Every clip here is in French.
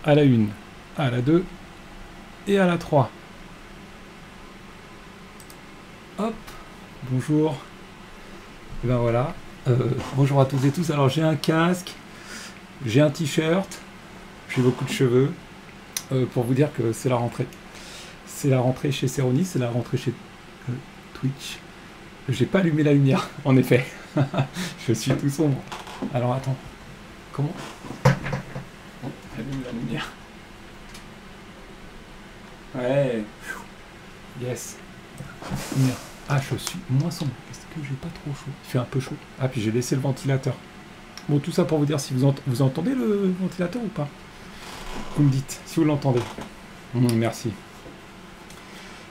à la 1, à la 2 et à la 3. Hop, bonjour. Et ben voilà. Bonjour à toutes et tous. Alors j'ai un casque, j'ai un t-shirt, j'ai beaucoup de cheveux. Pour vous dire que c'est la rentrée. C'est la rentrée chez Céronis, c'est la rentrée chez Twitch. J'ai pas allumé la lumière, en effet. Je suis tout sombre. Alors attends. Comment allume la lumière. Ouais. Yes. Lumière. Ah, je suis moins sombre. Est-ce que j'ai pas trop chaud? Il fait un peu chaud. Ah, puis j'ai laissé le ventilateur. Bon, tout ça pour vous dire si vous entendez le ventilateur ou pas. Vous me dites si vous l'entendez. Merci.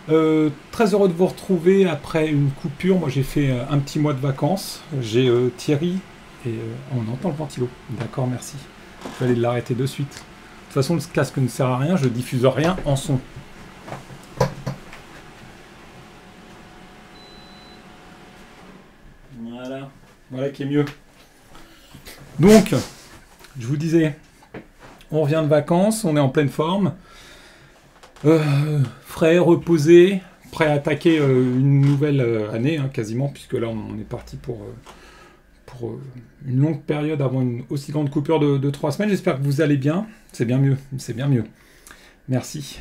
Très heureux de vous retrouver après une coupure. Moi, j'ai fait un petit mois de vacances. J'ai Thierry et on entend le ventilo. D'accord, merci. Je vais aller l'arrêter de suite. De toute façon, le casque ne sert à rien. Je diffuse rien en son. Voilà. Voilà qui est mieux. Donc, je vous disais, on revient de vacances, on est en pleine forme. Frais, reposé, prêt à attaquer une nouvelle année, hein, quasiment, puisque là on est parti pour une longue période avant une aussi grande coupure de 3 semaines. J'espère que vous allez bien. C'est bien mieux, c'est bien mieux. Merci.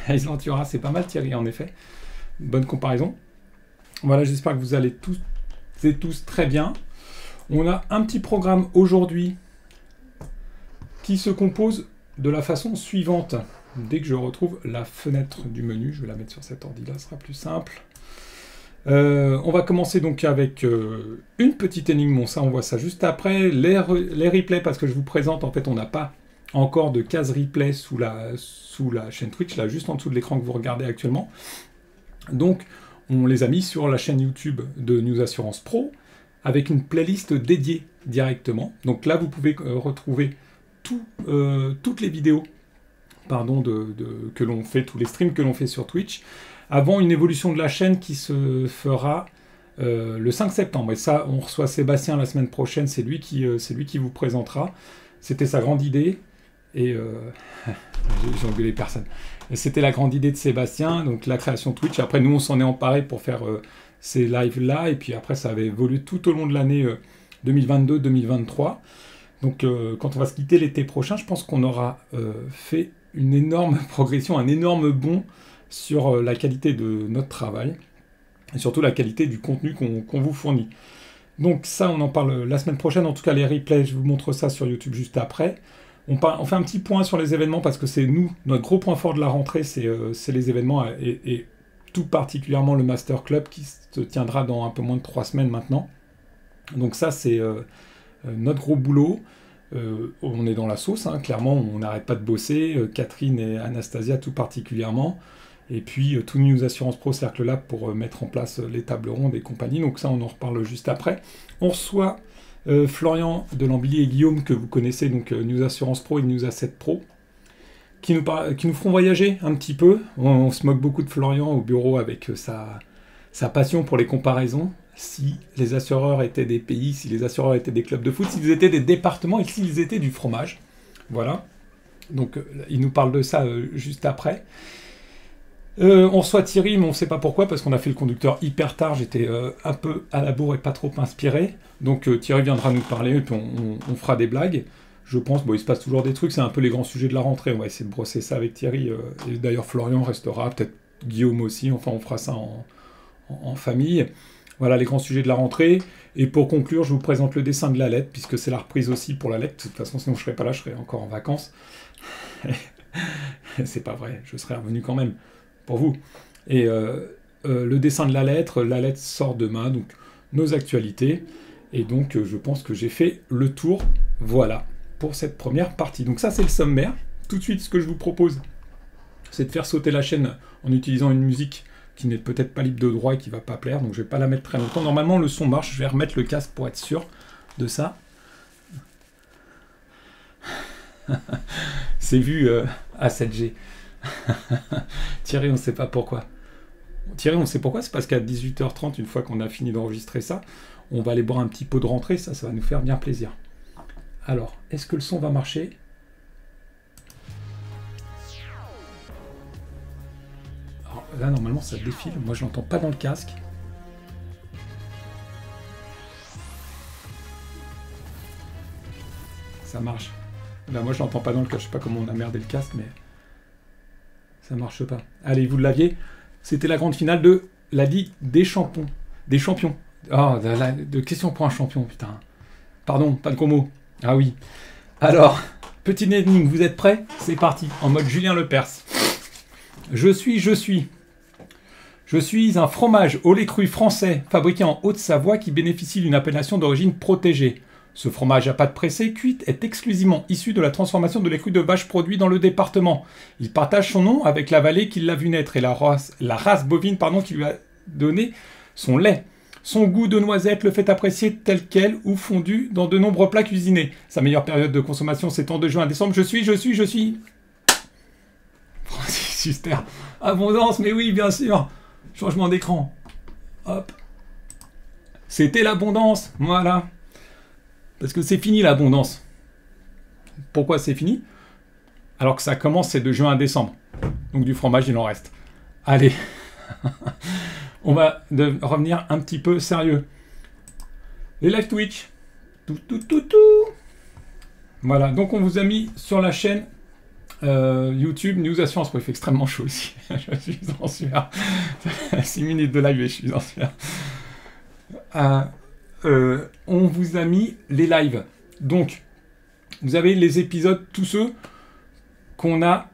Ace Ventura, c'est pas mal Thierry, en effet. Bonne comparaison. Voilà, j'espère que vous allez tous et tous très bien. On a un petit programme aujourd'hui qui se compose de la façon suivante. Dès que je retrouve la fenêtre du menu, je vais la mettre sur cet ordi-là, ce sera plus simple. On va commencer donc avec une petite énigme, bon ça on voit ça juste après, les replays, parce que je vous présente, en fait on n'a pas encore de case replay sous la chaîne Twitch, là juste en dessous de l'écran que vous regardez actuellement. Donc on les a mis sur la chaîne YouTube de News Assurance Pro, avec une playlist dédiée directement. Donc là vous pouvez retrouver toutes les vidéos que l'on fait, tous les streams que l'on fait sur Twitch, avant une évolution de la chaîne qui se fera le 5 septembre. Et ça, on reçoit Sébastien la semaine prochaine, c'est lui qui vous présentera. C'était sa grande idée, et j'ai engueulé personne. C'était la grande idée de Sébastien, donc la création Twitch. Après, nous, on s'en est emparé pour faire ces lives-là, et puis après, ça avait évolué tout au long de l'année 2022-2023. Donc, quand on va se quitter l'été prochain, je pense qu'on aura fait une énorme progression, un énorme bond sur la qualité de notre travail et surtout la qualité du contenu qu'on vous fournit. Donc ça, on en parle la semaine prochaine. En tout cas, les replays, je vous montre ça sur YouTube juste après. On fait un petit point sur les événements parce que c'est notre gros point fort de la rentrée, c'est les événements et tout particulièrement le Master Club qui se tiendra dans un peu moins de 3 semaines maintenant. Donc ça, c'est notre gros boulot. On est dans la sauce, hein, clairement, on n'arrête pas de bosser, Catherine et Anastasia tout particulièrement, et puis tout News Assurance Pro Cercle Lab pour mettre en place les tables rondes et compagnie, donc ça on en reparle juste après. On reçoit Florian de Lambilly et Guillaume que vous connaissez, donc News Assurance Pro et News Asset Pro, qui nous feront voyager un petit peu. On se moque beaucoup de Florian au bureau avec sa passion pour les comparaisons. Si les assureurs étaient des pays, si les assureurs étaient des clubs de foot, s'ils étaient des départements et s'ils étaient du fromage. Voilà. Donc, il nous parle de ça juste après. On reçoit Thierry, mais on ne sait pas pourquoi, parce qu'on a fait le conducteur hyper tard. J'étais un peu à la bourre et pas trop inspiré. Donc, Thierry viendra nous parler et puis on fera des blagues. Je pense, bon, il se passe toujours des trucs, c'est un peu les grands sujets de la rentrée. On va essayer de brosser ça avec Thierry. Et d'ailleurs, Florian restera, peut-être Guillaume aussi. Enfin, on fera ça en famille. Voilà les grands sujets de la rentrée. Et pour conclure, je vous présente le dessin de la lettre, puisque c'est la reprise aussi pour la lettre. De toute façon, sinon je ne serais pas là, je serais encore en vacances. C'est pas vrai, je serais revenu quand même, pour vous. Et le dessin de la lettre sort demain, donc nos actualités. Et donc, je pense que j'ai fait le tour, voilà, pour cette première partie. Donc ça, c'est le sommaire. Tout de suite, ce que je vous propose, c'est de faire sauter la chaîne en utilisant une musique qui n'est peut-être pas libre de droit et qui va pas plaire, donc je vais pas la mettre très longtemps. Normalement, le son marche, je vais remettre le casque pour être sûr de ça. C'est vu à 7G. Thierry, on ne sait pas pourquoi. Thierry, on sait pourquoi, c'est parce qu'à 18h30, une fois qu'on a fini d'enregistrer ça, on va aller boire un petit pot de rentrée, ça va nous faire bien plaisir. Alors, est-ce que le son va marcher ? Là, normalement, ça défile. Moi, je l'entends pas dans le casque. Ça marche. Là, moi, je l'entends pas dans le casque. Je sais pas comment on a merdé le casque, mais ça marche pas. Allez, vous l'aviez. C'était la grande finale de la Ligue des Champions. Des champions. Oh, de question pour un champion, putain. Pardon, pas de gros mots. Ah oui. Alors, petit énigme, vous êtes prêts? C'est parti, en mode Julien Lepers. Je suis un fromage au lait cru français fabriqué en Haute-Savoie qui bénéficie d'une appellation d'origine protégée. Ce fromage à pâte pressée cuite est exclusivement issu de la transformation de lait cru de vache produit dans le département. Il partage son nom avec la vallée qui l'a vu naître et la race bovine qui lui a donné son lait. Son goût de noisette le fait apprécier tel quel ou fondu dans de nombreux plats cuisinés. Sa meilleure période de consommation s'étend de juin à décembre. Je suis... Francis Huster. Abondance, mais oui, bien sûr. Changement d'écran. Hop. C'était l'abondance. Voilà. Parce que c'est fini l'abondance. Pourquoi c'est fini? Alors que ça commence, c'est de juin à décembre. Donc du fromage, il en reste. Allez. On va revenir un petit peu sérieux. Les live Twitch. Tout. Voilà, donc on vous a mis sur la chaîne YouTube News Assurance. Il fait extrêmement chaud ici. Je suis en sueur. 6 minutes de live et je suis en sueur. On vous a mis les lives. Donc, vous avez les épisodes, tous ceux qu'on a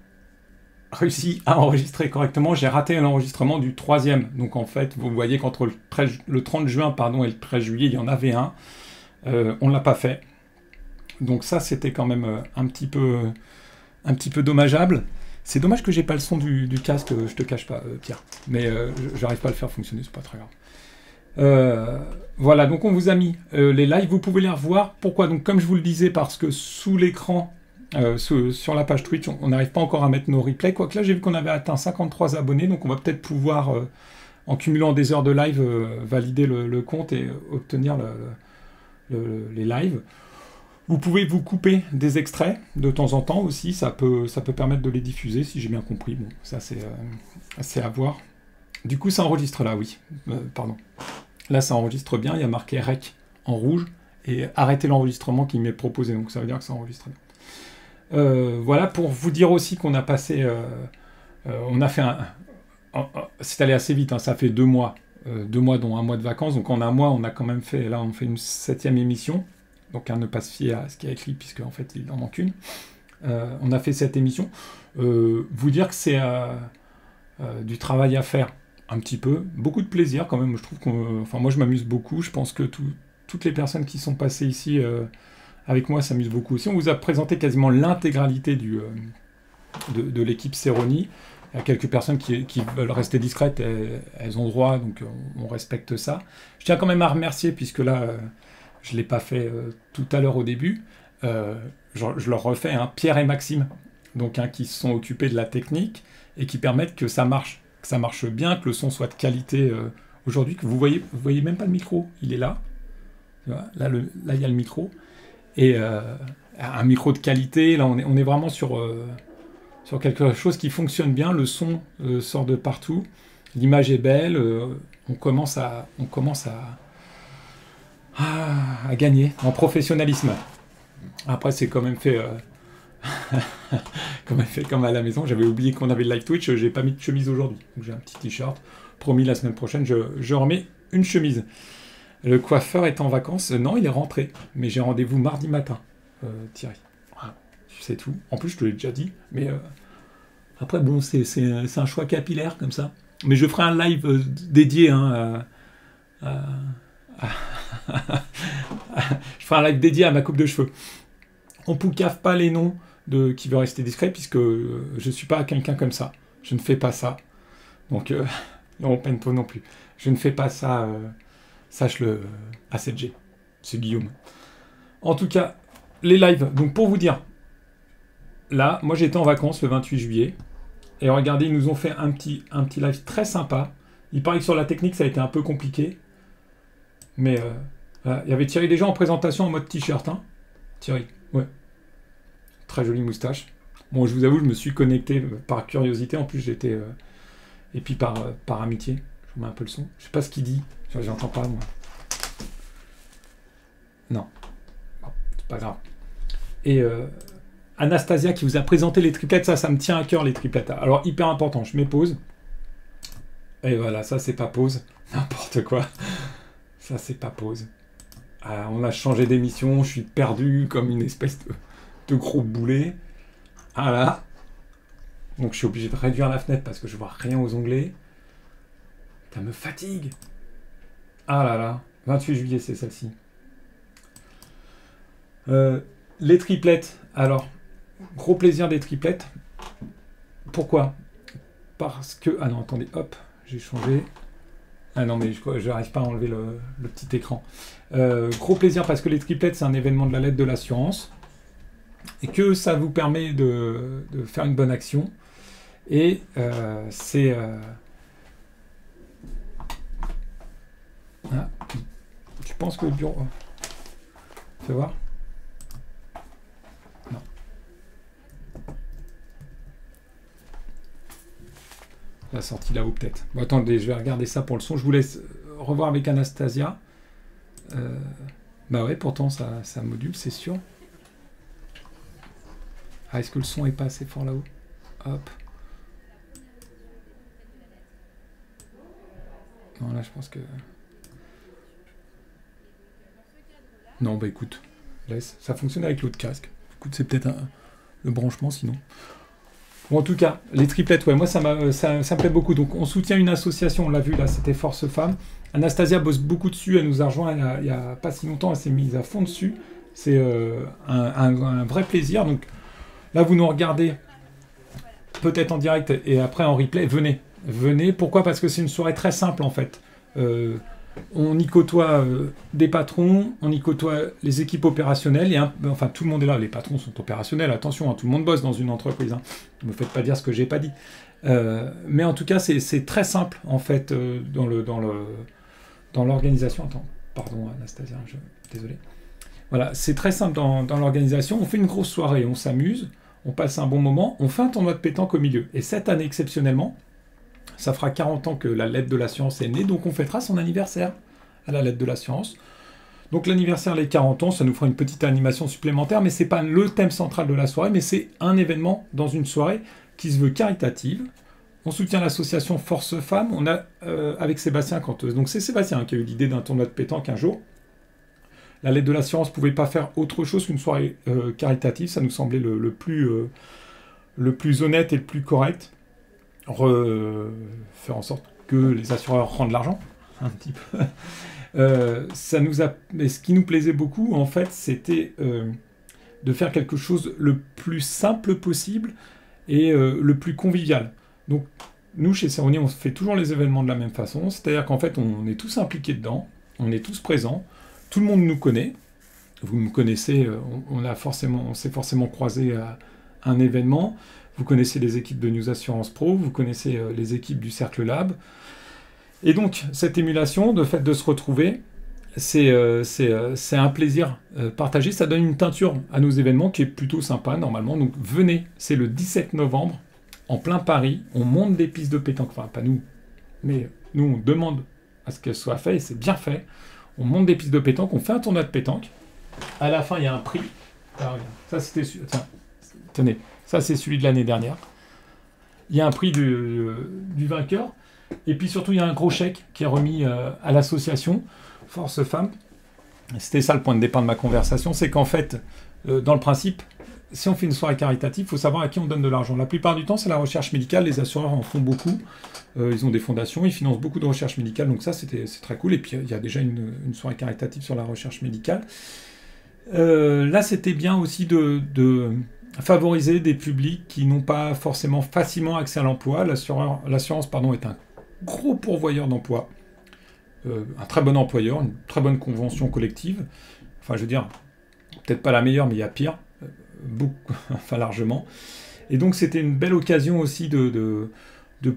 réussi à enregistrer correctement. J'ai raté l'enregistrement du 3e. Donc en fait, vous voyez qu'entre le 30 juin et le 13 juillet, il y en avait un. On ne l'a pas fait. Donc ça, c'était quand même un petit peu dommageable. C'est dommage que j'ai pas le son du casque, je te cache pas, Pierre. Mais j'arrive pas à le faire fonctionner, c'est pas très grave. Voilà, donc on vous a mis les lives. Vous pouvez les revoir. Pourquoi? Donc comme je vous le disais, parce que sous l'écran, sur la page Twitch, on n'arrive pas encore à mettre nos replays, quoique là j'ai vu qu'on avait atteint 53 abonnés, donc on va peut-être pouvoir, en cumulant des heures de live, valider le compte et obtenir les lives. Vous pouvez vous couper des extraits de temps en temps aussi, ça peut permettre de les diffuser, si j'ai bien compris. Bon, ça c'est à voir. Du coup ça enregistre là, oui, pardon. Là ça enregistre bien, il y a marqué REC en rouge, et arrêtez l'enregistrement qui m'est proposé, donc ça veut dire que ça enregistre bien. Voilà, pour vous dire aussi qu'on a passé... on a fait c'est allé assez vite, hein, ça fait 2 mois. 2 mois dont 1 mois de vacances. Donc en 1 mois, on a quand même fait... Là, on fait une 7e émission. Donc à ne pas se fier à ce qu'il y a écrit, puisque en fait, il en manque une. On a fait cette émission. Vous dire que c'est du travail à faire un petit peu. Beaucoup de plaisir quand même. Je trouve qu'on... Enfin, moi, je m'amuse beaucoup. Je pense que toutes les personnes qui sont passées ici... avec moi, ça s'amuse beaucoup aussi. On vous a présenté quasiment l'intégralité de l'équipe Céroni. Il y a quelques personnes qui veulent rester discrètes, elles ont droit, donc on respecte ça. Je tiens quand même à remercier, puisque là, je ne l'ai pas fait tout à l'heure au début. Je leur refais, hein, Pierre et Maxime, donc, qui se sont occupés de la technique et qui permettent que ça marche bien, que le son soit de qualité aujourd'hui. Que vous voyez même pas le micro, il est là. Là, il y a le micro. Et un micro de qualité, là on est vraiment sur quelque chose qui fonctionne bien, le son sort de partout, l'image est belle, on commence à gagner en professionnalisme. Après c'est quand même fait comme à la maison, j'avais oublié qu'on avait le live Twitch, j'ai pas mis de chemise aujourd'hui, donc j'ai un petit t-shirt, promis la semaine prochaine je remets une chemise. Le coiffeur est en vacances. Non, il est rentré. Mais j'ai rendez-vous mardi matin, Thierry. Voilà, c'est tout. En plus, je te l'ai déjà dit. Mais après, bon, c'est un choix capillaire, comme ça. Mais je ferai un live dédié. Hein, je ferai un live dédié à ma coupe de cheveux. On poucave pas les noms de qui veut rester discret, puisque je ne suis pas quelqu'un comme ça. Je ne fais pas ça. Donc, non, Pento non plus. Je ne fais pas ça... Sache-le, A7G, c'est Guillaume. En tout cas, les lives, donc pour vous dire, là, moi j'étais en vacances le 28 juillet, et regardez, ils nous ont fait un petit live très sympa. Il paraît que sur la technique, ça a été un peu compliqué, mais voilà. Il y avait Thierry déjà en présentation en mode t-shirt, hein. Thierry, ouais. Très jolie moustache. Bon, je vous avoue, je me suis connecté par curiosité, en plus j'étais Et puis par amitié, je vous mets un peu le son. Je sais pas ce qu'il dit, j'entends pas moi. Non, bon, c'est pas grave. Et Anastasia qui vous a présenté les triplettes, ça me tient à cœur les triplettes. Alors hyper important, je mets pause. Et voilà, ça c'est pas pause, n'importe quoi. Ça c'est pas pause. Ah, on a changé d'émission, je suis perdu comme une espèce de gros boulet. Ah là. Donc je suis obligé de réduire la fenêtre parce que je vois rien aux onglets. Ça me fatigue. Ah là là. 28 juillet, c'est celle-ci. Les triplettes. Alors, gros plaisir des triplettes. Pourquoi? Parce que... Ah non, attendez, hop, j'ai changé. Ah non, mais je n'arrive pas à enlever le petit écran. Gros plaisir parce que les triplettes, c'est un événement de la lettre de l'assurance. Et que ça vous permet de faire une bonne action. Et c'est... Ah, tu penses que le bureau... Fais voir. Non. La sortie là-haut peut-être. Bon, attendez, je vais regarder ça pour le son. Je vous laisse revoir avec Anastasia. Bah ouais, pourtant ça module, c'est sûr. Ah, est-ce que le son est pas assez fort là-haut? Hop. Non, là je pense que... Non, bah écoute, laisse. Ça fonctionne avec l'autre casque. Écoute, c'est peut-être le branchement sinon. Bon, en tout cas, les triplettes, ouais, moi ça me plaît beaucoup. Donc on soutient une association, on l'a vu là, c'était Force Femmes. Anastasia bosse beaucoup dessus, elle nous a rejoint il y a pas si longtemps, elle s'est mise à fond dessus. C'est un vrai plaisir. Donc là, vous nous regardez peut-être en direct et après en replay, venez. Venez, pourquoi? Parce que c'est une soirée très simple en fait. On y côtoie des patrons, on y côtoie les équipes opérationnelles, et enfin tout le monde est là, les patrons sont opérationnels, attention, hein, tout le monde bosse dans une entreprise, hein. Ne me faites pas dire ce que j'ai pas dit. Mais en tout cas, c'est très simple en fait dans l'organisation. Attends, pardon Anastasia, désolé. Voilà, c'est très simple dans l'organisation, on fait une grosse soirée, on s'amuse, on passe un bon moment, on fait un tournoi de pétanque au milieu. Et cette année exceptionnellement, ça fera 40 ans que la lettre de la science est née, donc on fêtera son anniversaire à la lettre de la science. Donc l'anniversaire, les 40 ans, ça nous fera une petite animation supplémentaire, mais c'est pas le thème central de la soirée, mais c'est un événement dans une soirée qui se veut caritative. On soutient l'association Force Femmes, on a avec Sébastien, donc c'est Sébastien qui a eu l'idée d'un tournoi de pétanque un jour. La lettre de la science ne pouvait pas faire autre chose qu'une soirée caritative, ça nous semblait le plus honnête et le plus correct. Faire en sorte que les assureurs rendent l'argent un petit peu. Mais ce qui nous plaisait beaucoup en fait, c'était de faire quelque chose le plus simple possible et le plus convivial. Donc nous chez Cérémonie, on fait toujours les événements de la même façon, c'est-à-dire qu'en fait on est tous impliqués dedans, on est tous présents, tout le monde nous connaît. Vous me connaissez, on s'est forcément croisé à un événement. Vous connaissez les équipes de News Assurance Pro, vous connaissez les équipes du Cercle Lab. Et donc, cette émulation, de fait de se retrouver, c'est un plaisir partagé. Ça donne une teinture à nos événements qui est plutôt sympa, normalement. Donc, venez, c'est le 17 novembre, en plein Paris. On monte des pistes de pétanque. Enfin, pas nous, mais nous, on demande à ce qu'elles soient faites, et c'est bien fait. On monte des pistes de pétanque, on fait un tournoi de pétanque. À la fin, il y a un prix. Alors, regarde, ça, c'était... Tiens, tenez. Ça, c'est celui de l'année dernière. Il y a un prix du vainqueur. Et puis surtout, il y a un gros chèque qui est remis à l'association Force Femmes. C'était ça le point de départ de ma conversation. C'est qu'en fait, dans le principe, si on fait une soirée caritative, il faut savoir à qui on donne de l'argent. La plupart du temps, c'est la recherche médicale. Les assureurs en font beaucoup. Ils ont des fondations, ils financent beaucoup de recherche médicale. Donc ça, c'est très cool. Et puis, il y a déjà une soirée caritative sur la recherche médicale. Là, c'était bien aussi de favoriser des publics qui n'ont pas forcément facilement accès à l'emploi. L'assurance est un gros pourvoyeur d'emploi, un très bon employeur, une très bonne convention collective. Enfin, je veux dire, peut-être pas la meilleure, mais il y a pire, enfin largement. Et donc, c'était une belle occasion aussi de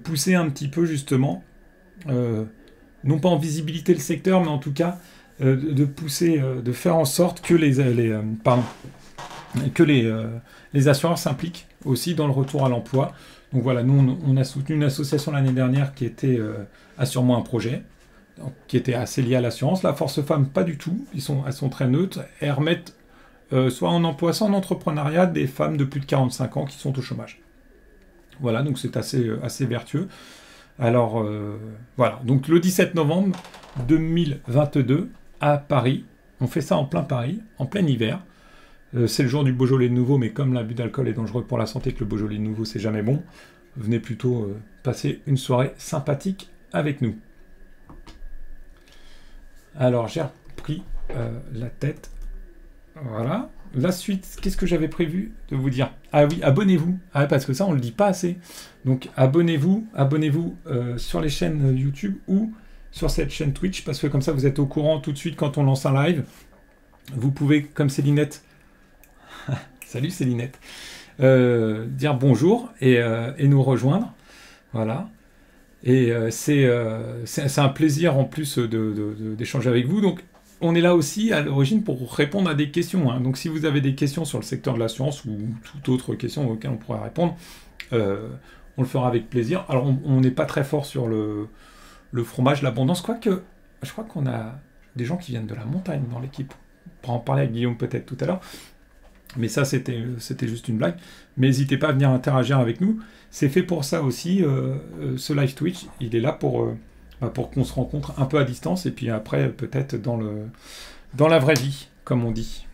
pousser un petit peu, justement, non pas en visibilité le secteur, mais en tout cas, de pousser, de faire en sorte que les assureurs s'impliquent aussi dans le retour à l'emploi, Donc voilà, nous, on a soutenu une association l'année dernière qui était Assure-moi un projet, donc, qui était assez liée à l'assurance. La Force Femmes, pas du tout. Elles sont très neutres. Elles remettent soit en emploi, soit en entrepreneuriat des femmes de plus de 45 ans qui sont au chômage. Voilà, donc c'est assez vertueux. Alors, voilà. Donc le 17 novembre 2022, à Paris, on fait ça en plein Paris, en plein hiver. C'est le jour du Beaujolais nouveau, mais comme l'abus d'alcool est dangereux pour la santé, que le Beaujolais nouveau, c'est jamais bon, venez plutôt passer une soirée sympathique avec nous. Alors, j'ai repris la tête. Voilà. La suite, qu'est-ce que j'avais prévu de vous dire? Ah oui, abonnez-vous. Ah, parce que ça, on ne le dit pas assez. Donc, abonnez-vous sur les chaînes YouTube ou sur cette chaîne Twitch, parce que comme ça, vous êtes au courant tout de suite quand on lance un live. Vous pouvez, comme Célinette, salut Célinette, dire bonjour et nous rejoindre. Voilà. Et c'est un plaisir en plus d'échanger avec vous. Donc, on est là aussi à l'origine pour répondre à des questions. Hein. Donc, si vous avez des questions sur le secteur de l'assurance ou toute autre question auxquelles on pourrait répondre, on le fera avec plaisir. Alors, on n'est pas très fort sur le fromage, l'abondance, quoique je crois qu'on a des gens qui viennent de la montagne dans l'équipe. On pourra en parler avec Guillaume peut-être tout à l'heure. Mais ça, c'était juste une blague. Mais n'hésitez pas à venir interagir avec nous. C'est fait pour ça aussi, ce live Twitch. Il est là pour qu'on se rencontre un peu à distance. Et puis après, peut-être dans la vraie vie, comme on dit.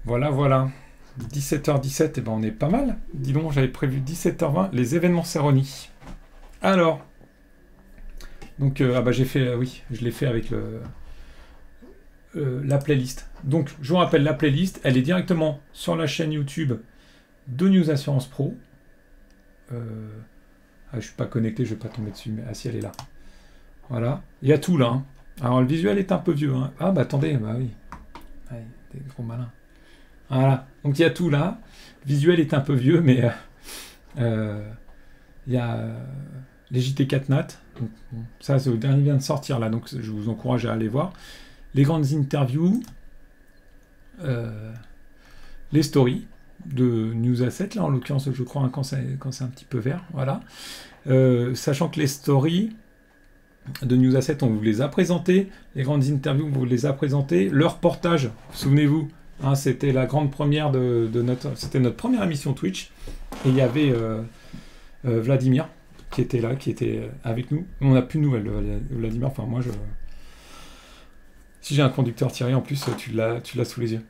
Voilà, voilà. 17h17, eh ben on est pas mal. Dis donc, j'avais prévu 17h20, les événements Céroni. Alors, donc, j'ai fait, oui, je l'ai fait avec la playlist. Donc, je vous rappelle, la playlist, elle est directement sur la chaîne YouTube de News Assurance Pro. Je suis pas connecté, je vais pas tomber dessus, mais si elle est là. Voilà, il y a tout là. Hein. Alors, le visuel est un peu vieux. Hein. Ah, attendez, oui. Ouais, des gros malins. Voilà, donc il y a tout là. Le visuel est un peu vieux, mais il y a les JT4 Nat. Donc, bon, ça, c'est le dernier vient de sortir là, donc je vous encourage à aller voir. Les grandes interviews, les stories de News Asset, là en l'occurrence je crois quand c'est un petit peu vert, voilà. Sachant que les stories de News Asset, on vous les a présentées, les grandes interviews, on vous les a présentées, le reportage, souvenez-vous, hein, c'était la grande première c'était notre première émission Twitch, et il y avait Vladimir qui était là, qui était avec nous. On n'a plus de nouvelles, Vladimir, enfin moi si j'ai un conducteur Thierry, en plus, tu l'as sous les yeux.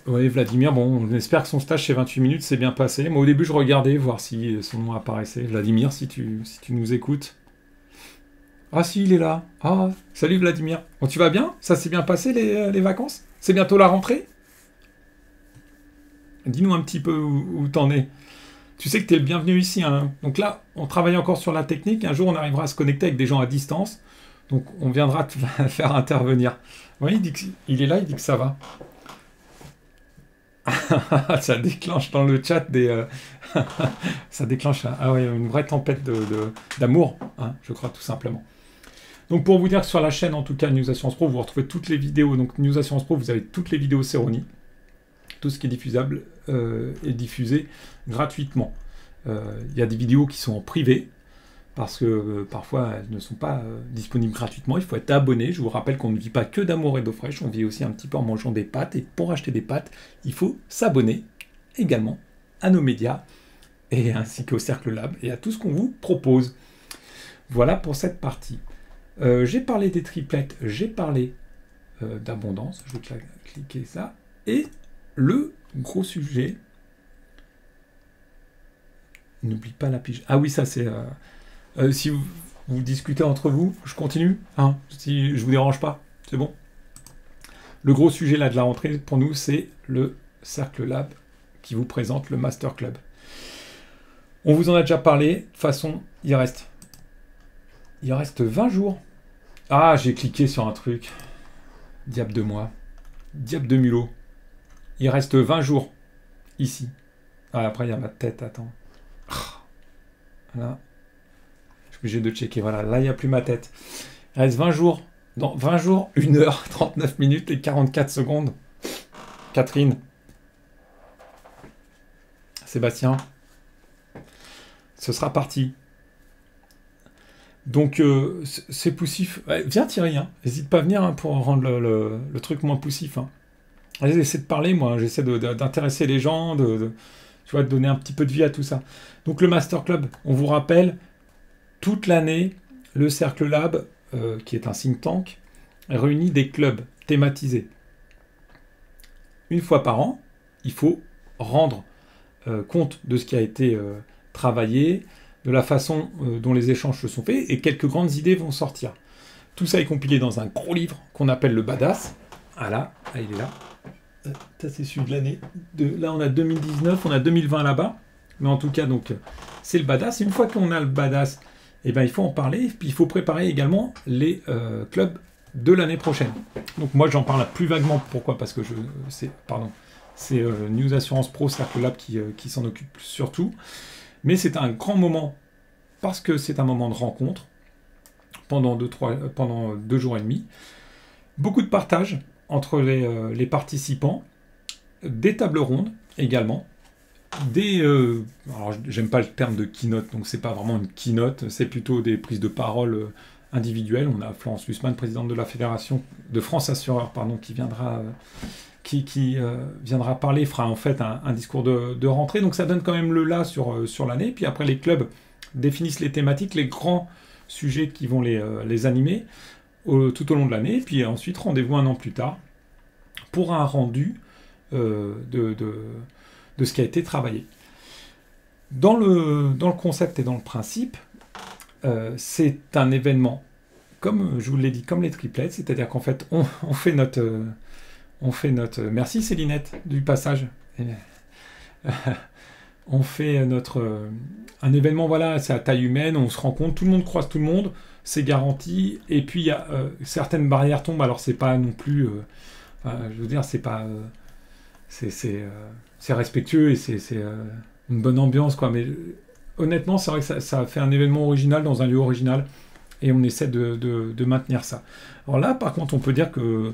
Oui, Vladimir, bon, on espère que son stage chez 28 minutes s'est bien passé. Moi, au début, je regardais, voir si son nom apparaissait. Vladimir, si tu nous écoutes. Ah si, il est là. Ah, salut Vladimir. Bon, tu vas bien? Ça s'est bien passé, les vacances? C'est bientôt la rentrée? Dis-nous un petit peu où t'en es. Tu sais que t'es le bienvenu ici. Hein. Donc là, on travaille encore sur la technique. Un jour, on arrivera à se connecter avec des gens à distance. Donc, on viendra te faire intervenir. Oui, il est là, il dit que ça va. Ça déclenche dans le chat ça déclenche une vraie tempête d'amour, hein, je crois, tout simplement. Donc, pour vous dire que sur la chaîne, en tout cas, News Assurance Pro, vous retrouvez toutes les vidéos. Donc, News Assurance Pro, vous avez toutes les vidéos Céroni. Tout ce qui est diffusable est diffusé gratuitement. Il y a des vidéos qui sont en privé, parce que parfois elles ne sont pas disponibles gratuitement, il faut être abonné. Je vous rappelle qu'on ne vit pas que d'amour et d'eau fraîche, on vit aussi un petit peu en mangeant des pâtes, et pour acheter des pâtes, il faut s'abonner également à nos médias, et ainsi qu'au Cercle Lab, et à tout ce qu'on vous propose. Voilà pour cette partie. J'ai parlé des triplettes, j'ai parlé d'abondance, je vais cliquer ça, et le gros sujet, n'oublie pas la pige. Ah oui, ça c'est... si vous discutez entre vous, je continue, hein, si je vous dérange pas, c'est bon. Le gros sujet là de la rentrée pour nous, c'est le Cercle Lab qui vous présente le Master Club. On vous en a déjà parlé, de toute façon, il reste 20 jours. Ah, j'ai cliqué sur un truc. Diable de moi. Diable de mulot. Il reste 20 jours ici. Ah, après, il y a ma tête, attends. Voilà. Je suis obligé de checker. Voilà, là, il n'y a plus ma tête. Il reste 20 jours. Dans 20 jours, 1h, 39 minutes et 44 secondes. Catherine. Sébastien. ce sera parti. Donc, c'est poussif. Ouais, viens Thierry, hein. N'hésite pas à venir hein, pour rendre le truc moins poussif. Hein. J'essaie de parler, moi. J'essaie d'intéresser les gens, tu vois, de donner un petit peu de vie à tout ça. Donc, le Master Club, on vous rappelle, toute l'année, le Cercle Lab, qui est un think tank, réunit des clubs thématisés. Une fois par an, il faut rendre compte de ce qui a été travaillé, de la façon dont les échanges se sont faits, et quelques grandes idées vont sortir. Tout ça est compilé dans un gros livre qu'on appelle le Badass. Ah là, il est là. Ça, c'est celui de l'année. Là, on a 2019, on a 2020 là-bas. Mais en tout cas, donc, c'est le Badass. Et une fois qu'on a le Badass, eh ben, il faut en parler. Et puis, il faut préparer également les clubs de l'année prochaine. Donc, moi, j'en parle plus vaguement. Pourquoi? Parce que c'est News Assurance Pro, Cercle Lab qui s'en occupe surtout. Mais c'est un grand moment, parce que c'est un moment de rencontre, pendant 2 jours et demi. Beaucoup de partage entre les participants, des tables rondes également, alors j'aime pas le terme de keynote, donc c'est pas vraiment une keynote, c'est plutôt des prises de parole individuelles. On a Florence Lussmann, présidente de la Fédération de France Assureurs, qui viendra... Qui viendra parler, fera en fait un discours de rentrée. Donc ça donne quand même le là sur l'année. Puis après, les clubs définissent les thématiques, les grands sujets qui vont les animer tout au long de l'année. Puis ensuite, rendez-vous un an plus tard pour un rendu de ce qui a été travaillé. Dans le concept et dans le principe, c'est un événement, comme je vous l'ai dit, comme les triplettes, c'est-à-dire qu'en fait, on fait notre... Merci Célinette du passage. On fait un événement, voilà, c'est à taille humaine, on se rencontre, tout le monde croise tout le monde, c'est garanti. Et puis il y a certaines barrières tombent. Alors c'est pas non plus, je veux dire, c'est pas, c'est respectueux et c'est une bonne ambiance quoi. Mais honnêtement, c'est vrai que ça fait un événement original dans un lieu original et on essaie de maintenir ça. Alors là, par contre, on peut dire que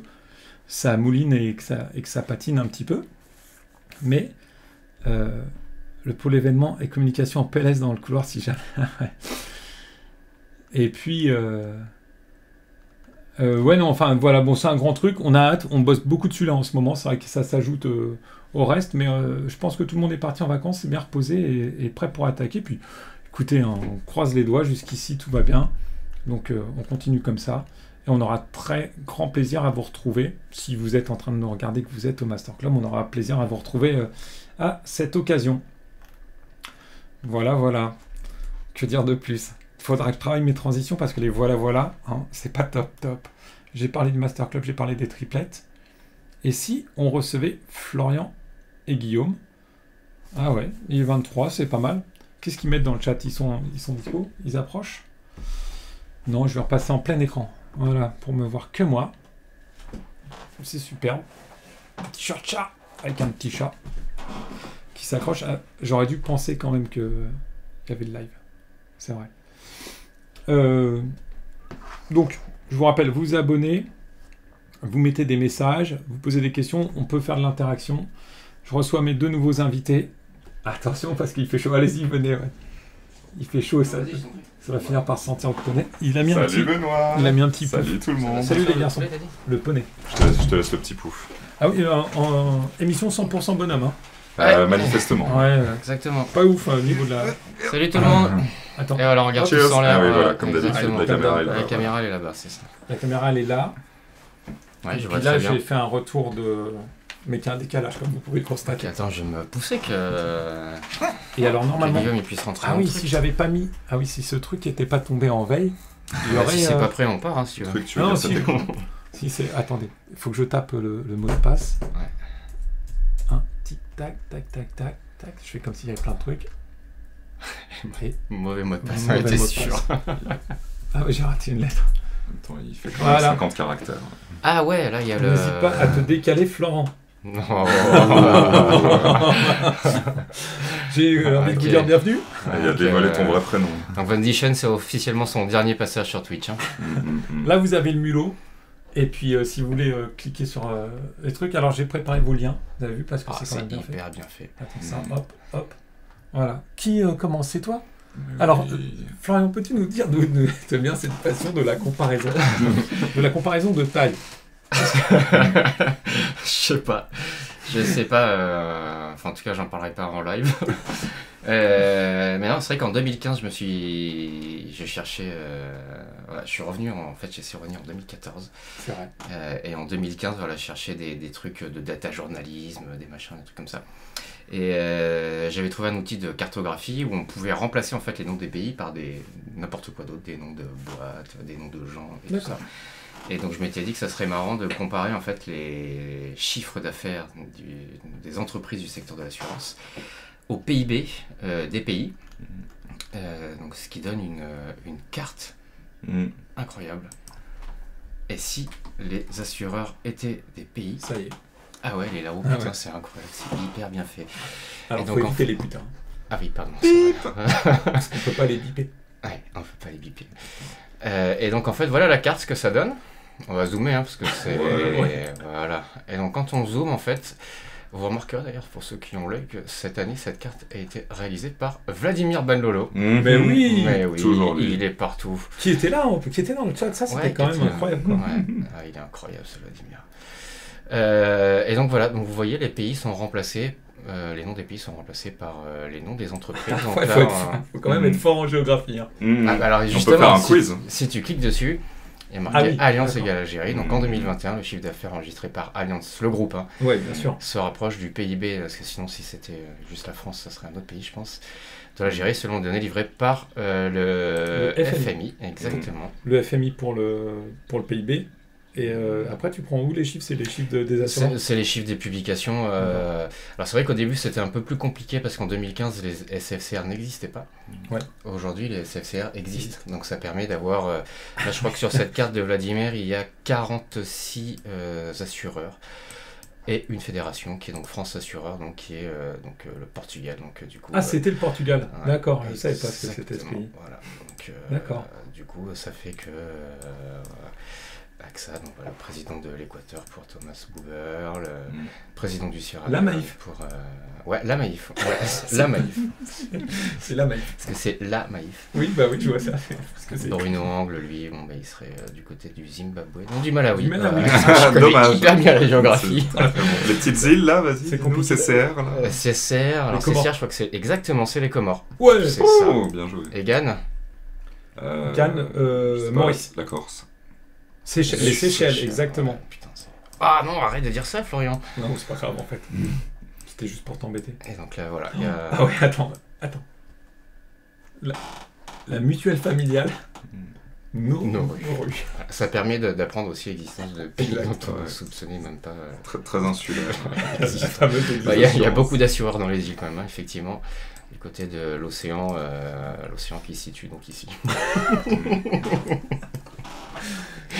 ça mouline et que ça patine un petit peu. Mais le pôle événement et communication en PLS dans le couloir, si jamais. Et puis... ouais, non, enfin, voilà, bon, c'est un grand truc. On a hâte, on bosse beaucoup dessus là en ce moment. C'est vrai que ça s'ajoute au reste, mais je pense que tout le monde est parti en vacances, c'est bien reposé et prêt pour attaquer. Puis, écoutez, hein, on croise les doigts, jusqu'ici, tout va bien. Donc, on continue comme ça. Et on aura très grand plaisir à vous retrouver. Si vous êtes en train de nous regarder, que vous êtes au Master Club, on aura plaisir à vous retrouver à cette occasion. Voilà, voilà. Que dire de plus? Il faudra que je travaille mes transitions parce que les voilà, hein, c'est pas top. J'ai parlé du Master Club, j'ai parlé des triplettes. Et si on recevait Florian et Guillaume? Ah ouais, il est 23, c'est pas mal. Qu'est-ce qu'ils mettent dans le chat? Ils sont dispo? Ils approchent? Non, je vais repasser en plein écran. Voilà, pour me voir que moi. C'est super. T-shirt chat, avec un petit chat qui s'accroche. J'aurais dû penser quand même qu'il y avait le live. C'est vrai. Donc, je vous rappelle, vous abonnez, vous mettez des messages, vous posez des questions, on peut faire de l'interaction. Je reçois mes 2 nouveaux invités. Attention, parce qu'il fait chaud. Allez-y, venez. Ouais. Il fait chaud, ça va finir par se sentir au poney. Il a mis un petit... Benoît. Il a mis un petit Salut pouf. tout le monde. Salut les garçons. Le poney. Je te laisse le petit pouf. Ah oui, en émission 100% bonhomme. Hein. Ouais. Manifestement. Ouais, Exactement. pas ouf au niveau de la... Salut tout le monde. Attends. Et alors, regarde Cheers. tous en l'air. Ah oui, voilà, comme d'habitude, exactement. la caméra est là. La caméra, elle est là-bas, c'est ça. La caméra, elle est là. Ouais, Et je puis vois là, très bien. j'ai fait un retour de... Mais qu'il y a un décalage, comme vous pouvez le constater. Ok, attends, je vais me pousser que Et alors, normalement... Guillaume il puisse rentrer Ah dans oui, le truc. si j'avais pas mis... Ah oui, si ce truc n'était pas tombé en veille, il y Bah, aurait... si c'est pas prêt, on part, hein, si tu veux. Truc, tu veux Non, dire, si. c'était con. Si c'est... Attendez, il faut que je tape le mot de passe. Ouais. Un tic, tac, tac, tac, tac, tac. Je fais comme s'il y avait plein de trucs. Et... Mauvais mot de passe, Mauvais on était mot de sûr. Ah oui, j'ai raté une lettre. Attends, il fait quand même Voilà. 50 caractères. Ah ouais, là, il y a le... N'hésite pas à te décaler, Florent. Non. J'ai envie de vous Ok. dire bienvenue. Ah, il a dévoilé ton vrai prénom. Donc Van Dischen, c'est officiellement son dernier passage sur Twitch. Hein. Là, vous avez le mulot. Et puis, si vous voulez cliquer sur les trucs, alors j'ai préparé vos liens. Vous avez vu parce que Ah, c'est quand c'est même bien fait. hyper bien fait. Attends ça, hop, hop. Voilà. Qui commence? C'est toi? Alors, Florian, peux-tu nous dire d'où te vient cette passion de la comparaison, de taille? Je sais pas. Enfin, en tout cas, j'en parlerai pas en live. Mais non, c'est vrai qu'en 2015, je cherchais. Voilà, je suis revenu. En fait, j'ai essayé de revenir en 2014. C'est vrai. Et en 2015, voilà, je cherchais des trucs de data journalisme, des machins, des trucs comme ça. Et j'avais trouvé un outil de cartographie où on pouvait remplacer en fait les noms des pays par n'importe quoi d'autre, des noms de boîtes, des noms de gens et tout ça. Et donc je m'étais dit que ça serait marrant de comparer en fait les chiffres d'affaires des entreprises du secteur de l'assurance au PIB des pays. Donc ce qui donne une carte incroyable. Et si les assureurs étaient des pays... Ça y est. Ah ouais, les là-haut, putain, c'est incroyable, c'est hyper bien fait. Alors, et donc, faut éviter les putains. Ah oui, pardon. Parce qu'on peut pas les biper. Ouais, on peut pas les biper. Et donc, en fait, voilà la carte, ce que ça donne. On va zoomer, parce que c'est... Ouais. Voilà. Et donc, quand on zoome, en fait, vous remarquerez d'ailleurs, pour ceux qui ont l'œil, que cette année, cette carte a été réalisée par Vladimir Benlolo. Mais oui, toujours lui. Il est partout. Qui était là, qui était dans le chat, ça c'était quand même incroyable. Quoi. Ouais. Ah, il est incroyable, ce Vladimir. Et donc voilà, donc vous voyez, les pays sont remplacés, les noms des pays sont remplacés par les noms des entreprises. Donc Il faut quand même être fort en géographie. Hein. Alors justement, on peut faire un quiz. Si tu cliques dessus, il y a marqué Allianz égale Algérie. Donc en 2021, le chiffre d'affaires enregistré par Allianz, le groupe, ouais, bien sûr, se rapproche du PIB, parce que sinon si c'était juste la France, ça serait un autre pays, je pense, de l'Algérie, selon les données livrées par le FMI. Exactement. Le FMI pour le PIB. Et après, tu prends où les chiffres? C'est les chiffres des assurances? C'est les chiffres des publications. Alors c'est vrai qu'au début c'était un peu plus compliqué parce qu'en 2015 les SFCR n'existaient pas. Ouais. Aujourd'hui les SFCR existent, donc ça permet d'avoir... là je crois que sur cette carte de Vladimir il y a 46 assureurs et une fédération qui est donc France Assureur, donc qui est le Portugal. Donc, du coup, c'était le Portugal, ouais, d'accord, je ne savais pas ce que c'était ce pays. Voilà. Donc, d'accord. Du coup ça fait que... AXA, donc voilà, président de l'Équateur pour Thomas Buber, le président du Sierra Leone. La Maïf. Pour, ouais, la Maïf. Ouais, la Maïf. C'est la Maïf. Parce que c'est la Maïf. Oui, bah oui, je vois ça. Parce que Bruno Angle, lui, bon, bah, il serait du côté du Zimbabwe. Non, du Malawi. Du Malawi. Je connais Dommage. hyper bien la géographie. Les petites îles là, vas-y. C'est Nous, CCR là. CCR, alors Comores. CCR, je crois que c'est exactement, c'est les Comores. Ouais, C'est ça. Oh, bien joué. Et Ghana Cannes, je sais pas, Maurice. La Corse. Les Seychelles, exactement. Ouais, putain, ah non, arrête de dire ça, Florian. Non, c'est pas grave en fait. C'était juste pour t'embêter. Et donc là, voilà, il y a... Ah ouais, attends. La mutuelle familiale. Nauru. Ça permet d'apprendre aussi l'existence de pays Exact, dont on ne ouais. soupçonnait même pas. Très insulaire. Il Il y a beaucoup d'assureurs dans les îles quand même, hein, effectivement. Du côté de l'océan, l'océan qui se situe donc ici.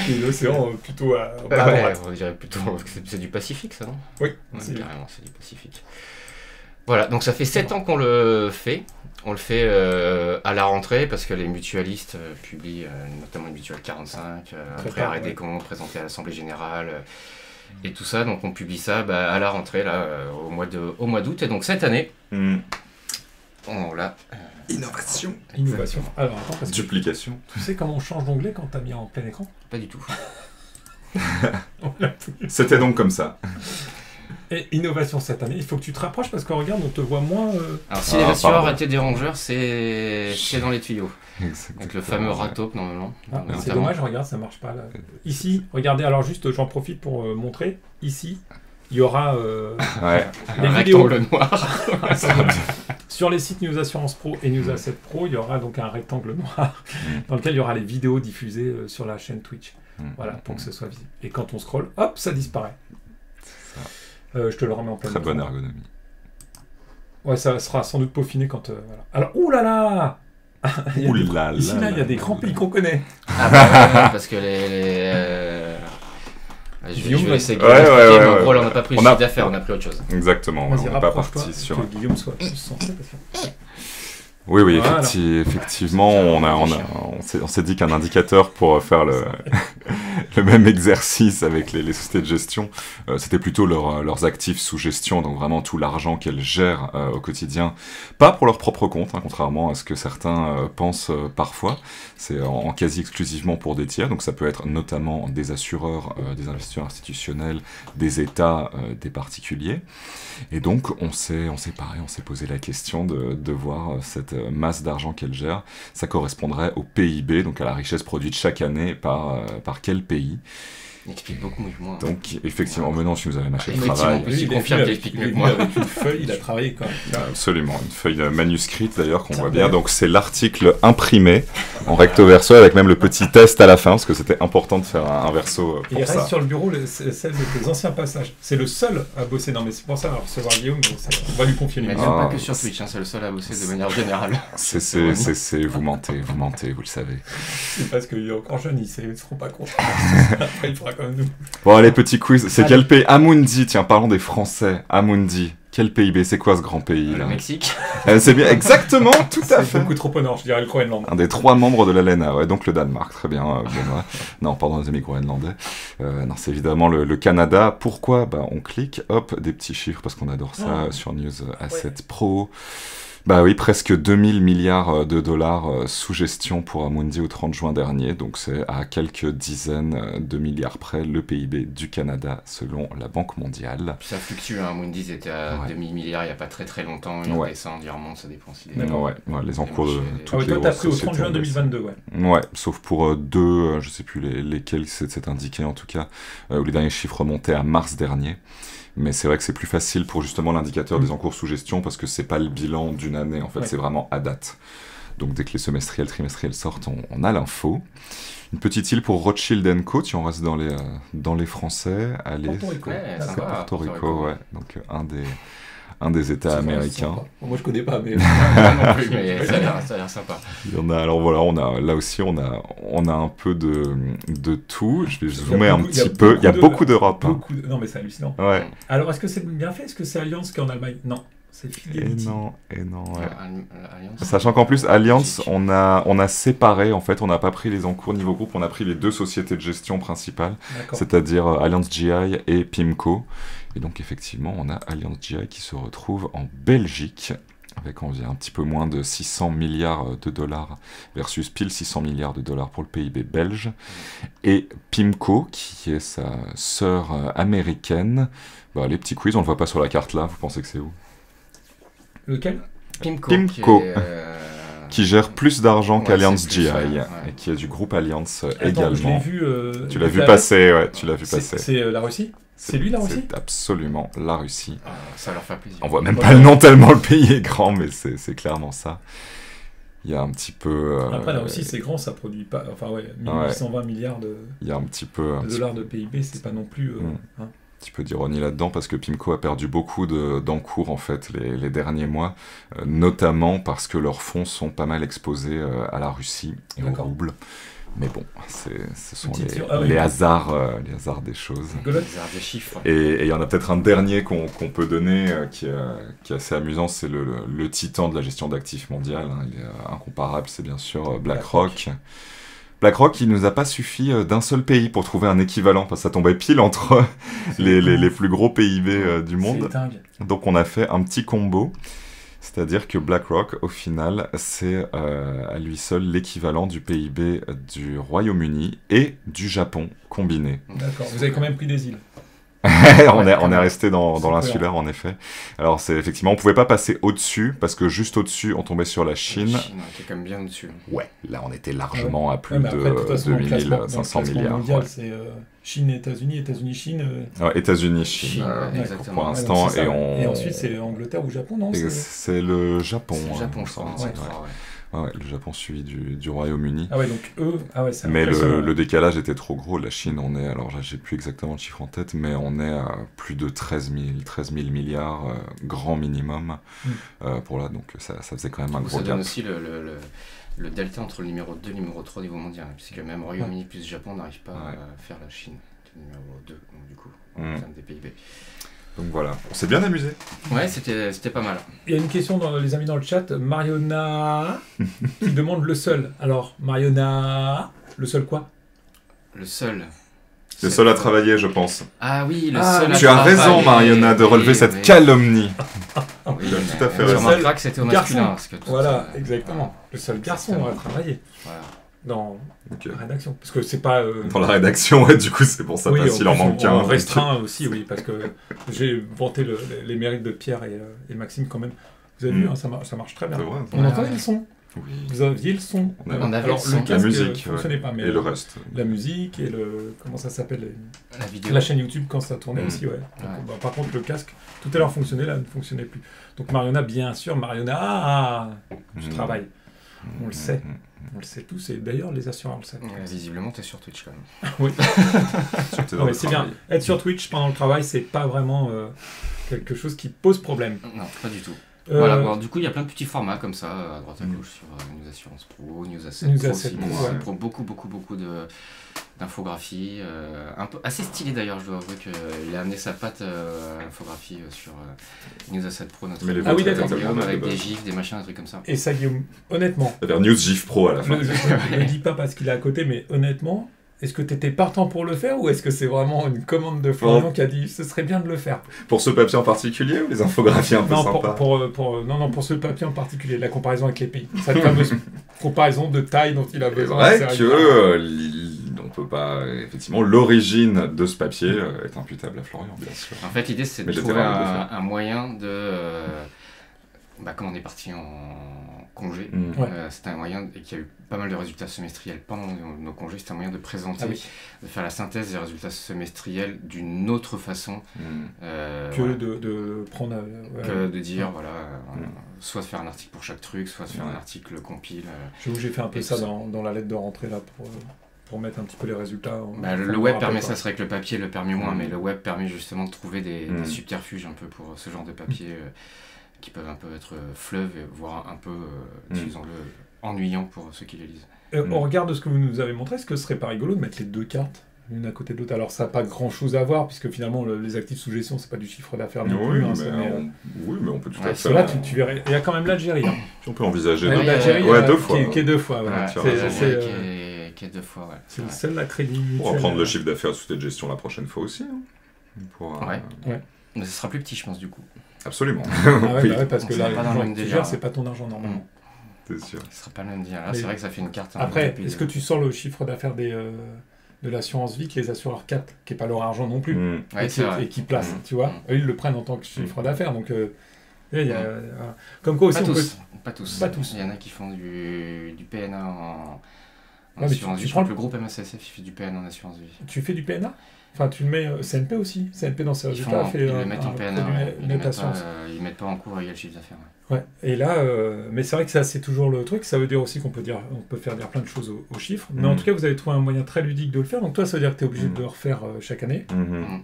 Et l'océan plutôt à Ouais, droite. on dirait plutôt que c'est du Pacifique, ça, non? Oui, Ouais, c'est carrément, c'est du Pacifique. Voilà, donc ça fait 7 ans qu'on le fait. On le fait à la rentrée parce que les mutualistes publient, notamment une mutuelle 45, après arrêt des comptes, présenté à l'Assemblée Générale et tout ça. Donc on publie ça à la rentrée, là, au mois d'août. Et donc cette année, on l'a... Innovation. Alors attends, parce que Duplication. tu sais comment on change d'onglet quand t'as mis en plein écran? Pas du tout. C'était donc comme ça. Et innovation cette année, il faut que tu te rapproches parce que regarde, on te voit moins. Alors si les assureurs pardon. étaient des rongeurs, c'est dans les tuyaux. Exactement. Avec le fameux ratope, normalement. Ah, c'est Notamment. dommage, regarde, ça marche pas là. Ici, regardez, alors juste, j'en profite pour montrer. Ici, il y aura Ouais. les Un vidéos. rectangle noir. Sur les sites News Assurance Pro et News Asset Pro, il y aura donc un rectangle noir dans lequel il y aura les vidéos diffusées sur la chaîne Twitch. Voilà, pour que ce soit visible. Et quand on scrolle, hop, ça disparaît. Je te le remets en plein Très écran. bonne ergonomie. Ouais, ça sera sans doute peaufiné quand... voilà. Alors, oulala il y a des- Ouh là là Ici, là, il y a là des là grands là. pays qu'on connaît. Ah bah, parce que je Guillaume vais va- laisser Ouais, Guillaume expliquer, ouais, mais en ouais, gros, là, ouais. on n'a pas pris le On a- chiffre d'affaires, on a pris autre chose. Exactement, Vas-y, on n'est pas rapproche-toi, parti sur... que Guillaume soit plus centré. Parce que... Oui, Voilà. effectivement, on s'est dit qu'un indicateur pour faire le même exercice avec les sociétés de gestion. C'était plutôt leurs actifs sous gestion, donc vraiment tout l'argent qu'elles gèrent au quotidien. Pas pour leur propre compte, hein, contrairement à ce que certains pensent parfois. C'est en quasi exclusivement pour des tiers, donc ça peut être notamment des assureurs, des investisseurs institutionnels, des États, des particuliers. Et donc on s'est posé la question de voir cette masse d'argent qu'elle gère. Ça correspondrait au PIB, donc à la richesse produite chaque année par quel pays. Il explique beaucoup mieux que moi. Donc, effectivement, maintenant, tu nous avais mâché le Effectivement, travail. je confirme qu'il explique mieux que moi. Avec une feuille, il a travaillé quand même. Absolument, une feuille manuscrite d'ailleurs qu'on voit bien. Donc, c'est l'article imprimé en recto verso avec même le petit test à la fin, parce que c'était important de faire un verso pour il ça. reste sur le bureau celle de tes anciens passages. C'est le seul à bosser. Non, mais c'est pour ça, à recevoir Guillaume, on va lui confier Mais les même pas que sur Twitch, hein, c'est le seul à bosser de manière générale. Vous mentez, vous le savez. C'est parce qu'il est encore jeune, il ne se rend pas compte. Après, il fera comme nous. Bon, allez, petit quiz. C'est quel pays? Amundi, tiens, parlons des Français. Amundi. Quel PIB? C'est quoi ce grand pays là? Le Mexique. C'est bien, exactement, tout à fait. C'est beaucoup trop au nord, je dirais le Groenland. Un des 3 membres de l'ALENA, ouais, donc le Danemark, très bien, Benoît. Non, pardon, les amis groenlandais. Non, c'est évidemment le Canada. Pourquoi? Bah, on clique, hop, des petits chiffres, parce qu'on adore ça sur News Asset Pro. Bah oui, presque 2000 milliards de dollars sous gestion pour Amundi au 30 juin dernier, donc c'est à quelques dizaines de milliards près le PIB du Canada selon la Banque mondiale. Puis ça fluctue, hein. Amundi était à 2000 milliards il n'y a pas très longtemps, il descend, il remonte, ça dépend si les encours de toutes les toi t'as grosses pris au 30 sociétés juin ont baissé. 2022, ouais. Ouais, sauf pour deux, je sais plus lesquels c'est indiqué en tout cas, où les derniers chiffres remontaient à mars dernier. Mais c'est vrai que c'est plus facile pour justement l'indicateur des encours sous gestion parce que c'est pas le bilan d'une année, en fait, c'est vraiment à date. Donc dès que les semestriels, trimestriels sortent, on a l'info. Une petite île pour Rothschild & Co, si on reste dans les Français. Allez, Porto Rico. Ouais, c'est sympa, Porto Rico, ouais. Donc un des États américains. Bon, moi je connais pas, mais... non plus, mais ça a l'air sympa. Il y en a, alors voilà, là aussi on a un peu de tout. Je vais zoomer un petit peu. Il y a beaucoup d'Europe. Hein. Non mais c'est hallucinant. Ouais. Alors est-ce que c'est bien fait? Est-ce que c'est Allianz qui est en Allemagne? Non, c'est Fidelity. Et non, ouais. Alliance. Sachant qu'en plus, Allianz, on a séparé, en fait, on n'a pas pris les encours niveau groupe, on a pris les 2 sociétés de gestion principales, c'est-à-dire Allianz GI et PIMCO. Et donc, effectivement, on a Allianz GI qui se retrouve en Belgique, avec environ un petit peu moins de 600 milliards de dollars, versus pile 600 milliards de dollars pour le PIB belge. Et PIMCO, qui est sa sœur américaine. Bah, les petits quiz, on ne le voit pas sur la carte là, vous pensez que c'est où? Lequel? PIMCO. Qui gère plus d'argent qu'Allianz GI, ouais. et qui est du groupe Allianz Attends, également. Je l'ai vu, tu l'as vu passer, ouais, tu l'as vu passer. C'est la Russie? C'est lui la Russie? C'est absolument la Russie. Ça leur fait plaisir. On voit même pas le nom tellement le pays est grand, mais c'est clairement ça. Il y a un petit peu... Après, la Russie, c'est grand, ça produit pas... Enfin, ouais, 1820 milliards il y a un petit peu... de dollars de PIB, c'est pas non plus... Un petit peu d'ironie là-dedans, parce que PIMCO a perdu beaucoup d'encours, en fait, les derniers mois, notamment parce que leurs fonds sont pas mal exposés à la Russie et au rouble. Mais bon, ce sont les hasards des choses. Les hasards des chiffres. Et il y en a peut-être un dernier qu'on peut donner qui est assez amusant, c'est le titan de la gestion d'actifs mondial. Hein, il est incomparable, c'est bien sûr BlackRock. BlackRock, il nous a pas suffi d'un seul pays pour trouver un équivalent, parce que ça tombait pile entre les plus gros PIB du monde. C'est dingue. Donc on a fait un petit combo. C'est-à-dire que BlackRock, au final, c'est à lui seul l'équivalent du PIB du Royaume-Uni et du Japon combinés. D'accord. Vous avez quand même pris des îles. on est resté dans l'insulaire, en effet. Alors, c'est effectivement, on pouvait pas passer au-dessus, parce que juste au-dessus, on tombait sur la Chine. La Chine, qui est quand même bien au-dessus. Ouais, là, on était largement à plus après, de toute façon, 2500 milliards. Mondial, c'est Chine, États-Unis, États-Unis, Chine. États-Unis, Chine, exactement. pour l'instant. Et ensuite, c'est Angleterre ou Japon, non? C'est le Japon. C'est le Japon, je crois. Ouais, le Japon suivi du Royaume-Uni. Ah ouais, donc eux... Ah ouais, c'est mais le décalage était trop gros. La Chine, on est... Alors là, j'ai plus exactement le chiffre en tête, mais on est à plus de 13 000 milliards, grand minimum, pour là. Donc ça faisait quand même un gros gap. Ça donne aussi le delta entre le numéro 2 et le numéro 3 au niveau mondial, puisque même Royaume-Uni plus Japon n'arrive pas à faire la Chine. C'est le numéro 2, donc du coup, en termes des PIB. Donc voilà, on s'est bien amusé. Ouais, c'était pas mal. Il y a une question dans les amis dans le chat, Mariona qui demande le seul. Alors, Mariona, le seul quoi? Le seul. Le seul à travailler, je pense. Ah oui, le seul à Tu as raison, Marionna, de relever cette calomnie. Oui, Tu as tout à fait tu raison. remarqueras que c'était au masculin. Garçon. Parce que tout Voilà, ça, exactement. Le seul garçon à travailler Voilà. dans Ok. la rédaction. Parce que c'est pas... Dans la rédaction, ouais, du coup, c'est pour ça, oui, parce qu'il en manque on qu'un. restreint aussi, oui, parce que j'ai vanté les mérites de Pierre et Maxime quand même. Vous avez vu, hein, ça marche très bien. C'est vrai. On Ouais, entendait ouais. le son. Oui. Vous aviez le son. On avait le Alors, son. le casque La musique, fonctionnait pas, mais Et le reste. la musique et le... Comment ça s'appelle La vidéo. la chaîne YouTube, quand ça tournait Mm. aussi, ouais. Donc, Ouais. bah, par contre, le casque, tout à l'heure fonctionnait, là, ne fonctionnait plus. Donc Marionna, bien sûr, Marionna, tu Mm. travailles. On le sait. Mm. On le sait tous, et d'ailleurs, les assureurs le savent. Visiblement, t'es sur Twitch quand même. Surtout dans Ouais, le c'est bien. travail. Être sur Twitch pendant le travail, c'est pas vraiment quelque chose qui pose problème. Non, pas du tout. Euh, Voilà, bon, du coup, il y a plein de petits formats comme ça, à droite à gauche, sur News Assurance Pro, News Asset News Pro Asset aussi. Pro, News ouais. Asset Pro, beaucoup d'infographies. Un peu, assez stylé d'ailleurs, je dois avouer qu'il a amené sa patte à l'infographie sur News Asset Pro, notre Mais les Ah oui, notre d'accord. Guillaume, avec de des base. gifs, des machins, des trucs comme ça. Et ça, Guillaume, honnêtement, Ça veut dire News GIF Pro à la fin. je ne dis pas parce qu'il est à côté, mais honnêtement, est-ce que tu étais partant pour le faire ou est-ce que c'est vraiment une commande de Florian qui a dit ce serait bien de le faire? Pour ce papier en particulier ou les infographies un peu Non, sympas pour ce papier en particulier, la comparaison avec les pays. Cette fameuse comparaison de taille dont il a C'est besoin. vrai c'est que on peut pas... Effectivement, l'origine de ce papier est imputable à Florian, bien sûr. En fait, l'idée, c'est de Mais j'étais trouver ravi de le faire. un moyen de... comme on est parti en congé, Mm. Ouais. c'était un moyen, et qu'il y a eu pas mal de résultats semestriels pendant nos congés, c'était un moyen de présenter, Ah oui. de faire la synthèse des résultats semestriels d'une autre façon Mm. Que voilà, de prendre. que de dire, Ouais. voilà, soit de faire un article pour chaque truc, soit de faire un Ouais. article compile. J'avoue, j'ai fait un peu Et ça tout ça. dans la lettre de rentrée là pour mettre un petit peu les résultats. Le web permet ça, c'est vrai que le papier le permet moins, Mm. mais le web permet justement de trouver des Mm. subterfuges un peu pour ce genre de papier qui peuvent un peu être fleuves, voire un peu, disons-le, ennuyants pour ceux qui les lisent. Au regard de ce que vous nous avez montré, est-ce que ce serait pas rigolo de mettre les deux cartes l'une à côté de l'autre? Alors ça n'a pas grand chose à voir puisque finalement les actifs sous gestion c'est pas du chiffre d'affaires non Oui, plus. hein, mais on peut tout Ouais, à Parce fait... que là tu verrais, il y a quand même l'Algérie. Hein. Si on peut envisager... Ouais, deux- L'Algérie ouais, deux fois. qui est deux fois. Voilà. Ouais, tu as C'est- raison. c'est, qui est deux fois, ouais. c'est Ouais. celle-là crédit On mutuel. va prendre le chiffre d'affaires sous de gestion la prochaine fois aussi. Hein. Pour, Ouais. Mais ce sera plus petit, je pense, du coup. Absolument. Ah ouais, Oui, bah ouais, parce que On là, sera pas dans le l'argent même que tu délire, gères, c'est hein. pas ton argent normalement. c'est sûr. Ce sera pas le même dire. Là, Mais- c'est vrai que ça fait une carte. Après, est-ce que tu sors le chiffre d'affaires de l'assurance vie que les assureurs captent, qui n'est pas leur argent non plus, Mm. Ouais, c'est vrai. et qui placent, Mm. tu vois? Mm. Eux, ils le prennent en tant que chiffre d'affaires, donc il y a, Mm. voilà. Comme quoi aussi Pas on peut... tous. Pas tous. Pas tous. Il y en a qui font du PNA en mais assurance tu vie. Je prends crois que le groupe MSSF, il fait du PNA en assurance vie. Tu fais du PNA? Enfin, tu le mets CNP aussi. CNP dans ses Ils, résultats fait le mettent en PNA. produit Ouais. net assurance. Ils mettent pas en cours égal chiffre d'affaires. Ouais. Ouais. Et là, mais c'est vrai que ça, c'est toujours le truc. Ça veut dire aussi qu'on peut faire dire plein de choses aux chiffres. Mais en tout cas, vous avez trouvé un moyen très ludique de le faire. Donc toi, ça veut dire que tu es obligé de le refaire chaque année, Mhm.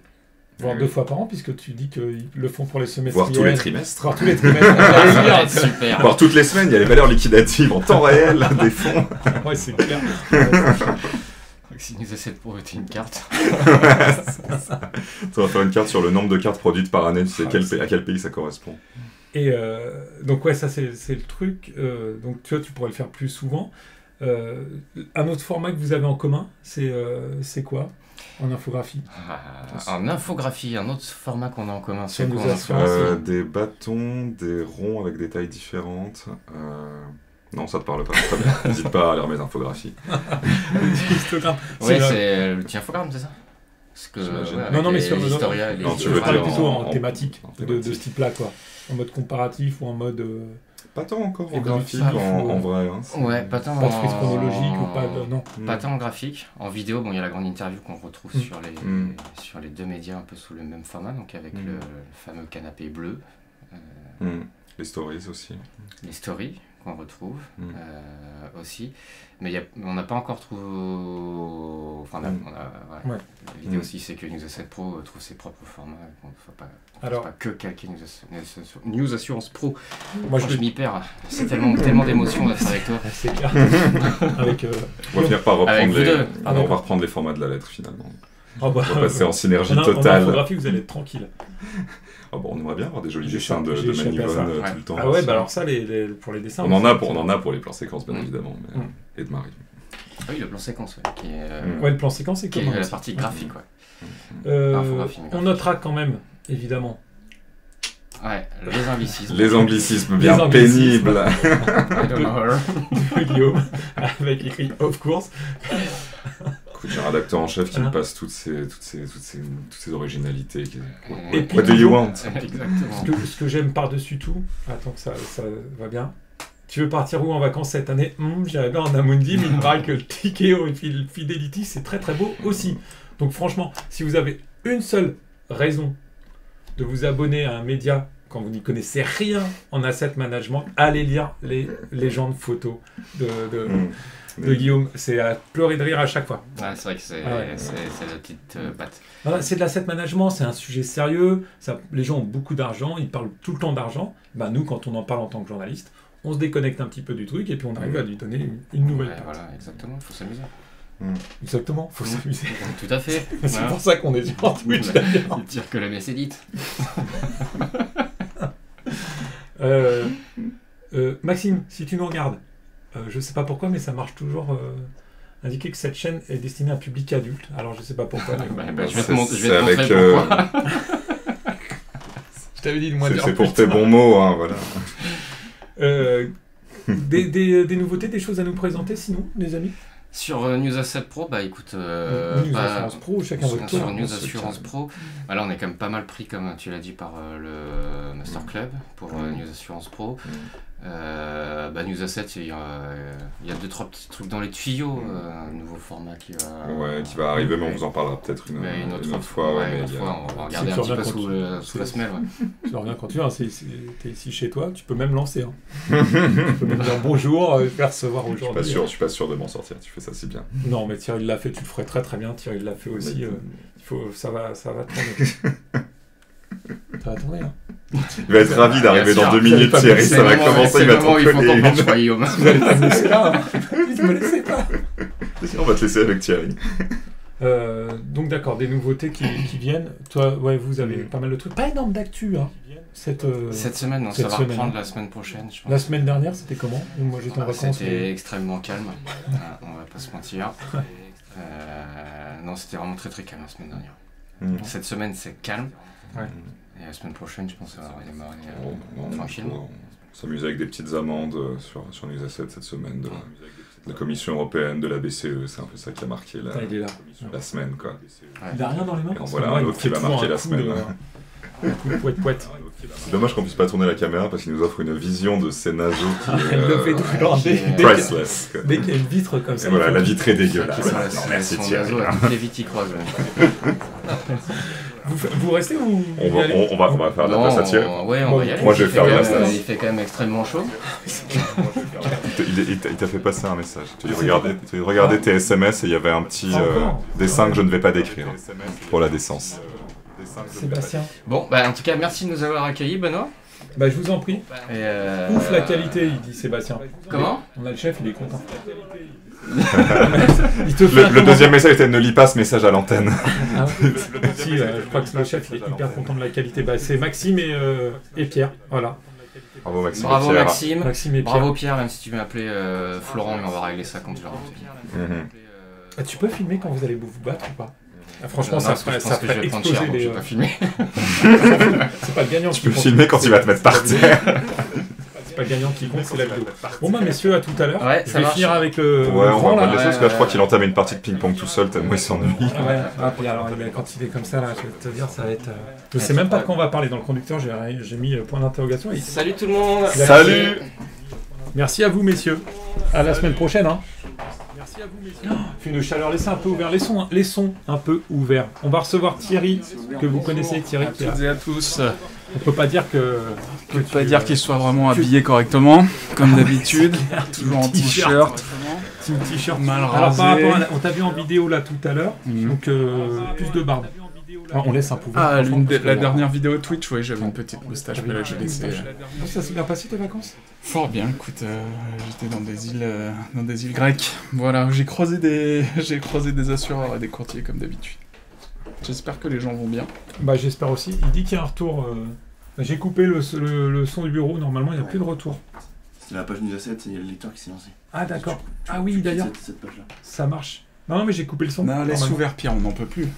voire Oui. 2 fois par an, puisque tu dis qu'ils le font pour les semestriels. Voire tous les trimestres. Voire tous les trimestres. Ça J'allais va dire. être super. Voire toutes les semaines, il y a les valeurs liquidatives en temps réel des fonds. Ouais, c'est clair. Si nous essaie de proposer une carte. Ça va faire une carte sur le nombre de cartes produites par année, tu sais Ah, à quel pays ça correspond. Et donc ouais, ça c'est le truc. Donc tu vois, tu pourrais le faire plus souvent. Un autre format que vous avez en commun, c'est quoi en infographie? En infographie, un autre format qu'on a en commun. C'est Ça quoi nous en assure. infographie Des bâtons, des ronds avec des tailles différentes. Non, ça te parle pas. Très bien. N'hésite pas à lire mes infographies. Histogramme. Ouais, C'est, c'est le petit infogramme, c'est ça? Parce que, J'imagine. avec Non, non, mais les sur historias, les Non, tu je veux parlais dire plutôt en en thématique, en de thématique. ce type-là, quoi. En mode comparatif ou en mode... Pas tant encore en Et graphique, graphique, en vrai. Hein, c'est- Ouais, pas tant pas de frise chronologique ou pas de... Non. Mm. Pas tant en graphique. En vidéo, bon, il y a la grande interview qu'on retrouve Mm. sur les deux médias un peu sous le même format, donc avec Mm. le fameux canapé bleu, Mm. Les stories aussi. les stories qu'on retrouve Mm. aussi. Mais on n'a pas encore trouvé. Enfin, Mm. Ouais. L'idée Mm. aussi, c'est que News Asset Pro trouve ses propres formats, qu'on ne faut pas. Alors, Pas que calquer News Assurance Pro. moi Je m'y perds. C'est tellement d'émotions d'être avec toi. C'est clair. Avec... On va finir par Avec reprendre vous les... deux. Ah, on va d'accord. reprendre les formats de la lettre finalement. Oh, bah, On va passer en synergie en totale. infographie, vous allez être tranquille. Ah bon, on aimerait bien avoir des jolis J'ai dessins de échappé à Manivonne ça. tout Ouais. le temps. Ah ouais, aussi. bah alors ça, pour les dessins... On en a pour les plans séquences, bien Mm. évidemment, mais, Mm. et de Marie. Ah oui, le plan séquence, ouais, qui est, Ouais, le plan séquence, c'est qui est comment la aussi. partie graphique, ouais. Infographie, mais On notera quand même, évidemment. Ouais, les anglicismes. Les anglicismes bien Les anglicismes. pénibles. I don't know her. De Guillaume, avec écrit of course. Écoute, j'ai un rédacteur en chef qui Hein me passe toutes ces originalités. Et puis What do you toujours- want? Exactement. Ce que j'aime par-dessus tout, attends que ça va bien. Tu veux partir où en vacances cette année? J'irais bien en Amundi, mais il me paraît que le Tikeo et puis le Fidelity, c'est très très beau aussi. Donc franchement, si vous avez une seule raison de vous abonner à un média quand vous n'y connaissez rien en asset management, allez lire les légendes photos de Guillaume. C'est à pleurer de rire à chaque fois. Ouais, c'est vrai que c'est Ah ouais. c'est la petite patte. Voilà, c'est de l'asset management, c'est un sujet sérieux. Les gens ont beaucoup d'argent, ils parlent tout le temps d'argent. Ben, nous, quand on en parle en tant que journaliste, on se déconnecte un petit peu du truc et puis on arrive à lui donner une nouvelle Ouais, patte. voilà, exactement, il faut s'amuser. Exactement, faut s'amuser. Tout à fait. C'est Voilà. pour ça qu'on est sur Twitch d'ailleurs. Il tire que la messe est dite. Maxime, si tu nous regardes, je sais pas pourquoi, mais ça marche toujours. Indiquer que cette chaîne est destinée à un public adulte. Alors je sais pas pourquoi. Mais Je vais te C'est montrer avec, pourquoi. je t'avais dit de moins dire c'est pour plus. tes bons mots, hein, voilà. Des nouveautés, des choses à nous présenter sinon, les amis? Sur News Asset Pro, bah écoute, News Assurance Pro, chacun votre tour. sur News Assurance Pro, bah là on est quand même pas mal pris, comme tu l'as dit, par le Master Club pour News Assurance Pro. Bah News Asset, il y a 2-3 petits trucs dans les tuyaux, un nouveau format qui va... Ouais, qui va arriver, mais on vous en parlera peut-être une autre fois. Ouais, mais une autre il y a- fois, on va regarder un tu petit peu reviens sous la semelle. Ouais. Tu reviens quand tu veux, hein, t'es ici chez toi, tu peux même lancer. Hein. Tu peux même dire bonjour, je vais recevoir Je suis aujourd'hui. pas sûr de m'en sortir, tu fais ça si bien. Non, mais Thierry l'a fait, tu le ferais très très bien. Thierry l'a fait aussi. Ça va tourner. Ça va tourner. Hein. Il va être ravi d'arriver Bien dans sûr. 2 minutes, C'est Thierry, le ça va moment- commencer, c'est il le va moment où il faut t'en t'en coller prendre, je une. crois, Guillaume. Vous allez pas me laisser là. Hein. Vite, me laissez pas. On va te laisser avec Thierry. Donc d'accord, des nouveautés qui viennent. Toi, ouais, vous avez pas mal de trucs. Pas énorme d'actu. Hein. Cette semaine, non, ça cette va semaine, reprendre hein. la semaine prochaine, je pense. La semaine dernière, c'était comment? Moi, j'étais en vacances. C'était extrêmement calme, on va pas se mentir. Non, c'était vraiment très très calme la semaine dernière. Cette semaine, c'est calme. Ouais. Et la semaine prochaine, je pense que ça va redémarrer On tranquillement. s'amuse avec des petites amendes sur News Asset cette semaine de la Commission européenne, de la BCE, c'est un peu ça qui a marqué Il est là. la semaine, quoi. Il a rien dans les mains. Et en voilà un autre qui va marquer la semaine. Un coup de poète. C'est dommage qu'on puisse pas tourner la caméra parce qu'il nous offre une vision de ces naseaux qui Elle le fait est tout le temps. priceless. quoi. Dès qu'il y a une vitre comme ça. Et voilà, il faut- la vitre est dégueulasse. Qui sont la- Non, merci son Thierry. oiseau à toutes les vies, y croient, Vous restez ou On va faire de la place à Thierry. Ouais, on va y aller. Moi, je vais Il faire fait de la quand même- place. Il fait quand même extrêmement chaud. Il t'a fait passer un message. Tu lui regardais tes SMS et il y avait un petit dessin que je ne vais pas décrire pour la décence. Sébastien. Bon, bah en tout cas, merci de nous avoir accueillis, Benoît. Bah, je vous en prie. Et, Ouf la qualité, il dit Sébastien. Comment? On a le chef, il est content. Il te fait un Le commentaire. deuxième message était ne lis pas ce message à l'antenne. Ah ouais. Si, je crois que le chef, il est hyper content de la qualité. Bah, c'est Maxime et Pierre. Voilà. Bravo Maxime. Bravo et Pierre. Maxime. Maxime et Pierre. Bravo Pierre, même si tu veux m'appeler Florent, mais on va régler ça quand tu l'auras. Ah, tu peux filmer quand vous allez vous battre ou pas? Ah, franchement, Non, ça parce que ferait, je pense ça que je ferait vais prendre exploser cher, donc les. je vais pas filmer. C'est pas le gagnant Tu qui peux compte. filmer quand il va te mettre par terre. C'est pas le gagnant qui compte, c'est la vidéo. Bon, bah, messieurs, à tout à l'heure. Ouais, Je ça vais marche. finir avec le. Ouais, le on grand, va pas là. le laisser parce que là, je crois qu'il entame une partie de ping-pong tout seul tellement il s'ennuie. Ouais, ah, puis alors quand il est comme ça, là, je vais te dire, ça va être. Je sais même pas de quoi on va parler dans le conducteur, j'ai mis point d'interrogation. Et... Salut tout le monde. Salut. Merci à vous, messieurs. À la semaine prochaine. Hein. Merci à vous, messieurs. Fait une chaleur, laissez un peu ouvert. Les sons un peu ouverts. On va recevoir Thierry, que vous connaissez, Thierry. À toutes et à tous. On peut pas dire que. Je peux pas dire qu'il soit vraiment habillé correctement, comme d'habitude. Toujours en T-shirt. t-shirt. Petit t-shirt. Mal Alors, par rasé. rapport à on t'a vu en vidéo là tout à l'heure, Mhm. donc plus de barbe. Ah, on laisse un peu ouvert. Ah, franchement, parce que la bon, dernière vidéo Twitch, oui, j'avais une petite moustache, mais là j'ai laissé. Ça s'est bien passé tes vacances? Fort bien, écoute, j'étais dans des îles grecques. Voilà, j'ai croisé des assureurs et des courtiers comme d'habitude. J'espère que les gens vont bien. Bah j'espère aussi. Il dit qu'il y a un retour. J'ai coupé le son du bureau. Normalement, il n'y a plus de retour. C'était la page news asset, il y a le lecteur qui s'est lancé. Ah d'accord. Tu- Ah oui, tu d'ailleurs. quittes cette page-là. Ça marche. Non, mais j'ai coupé le son. Non, laisse normalement. ouvert, Pierre, on n'en peut plus.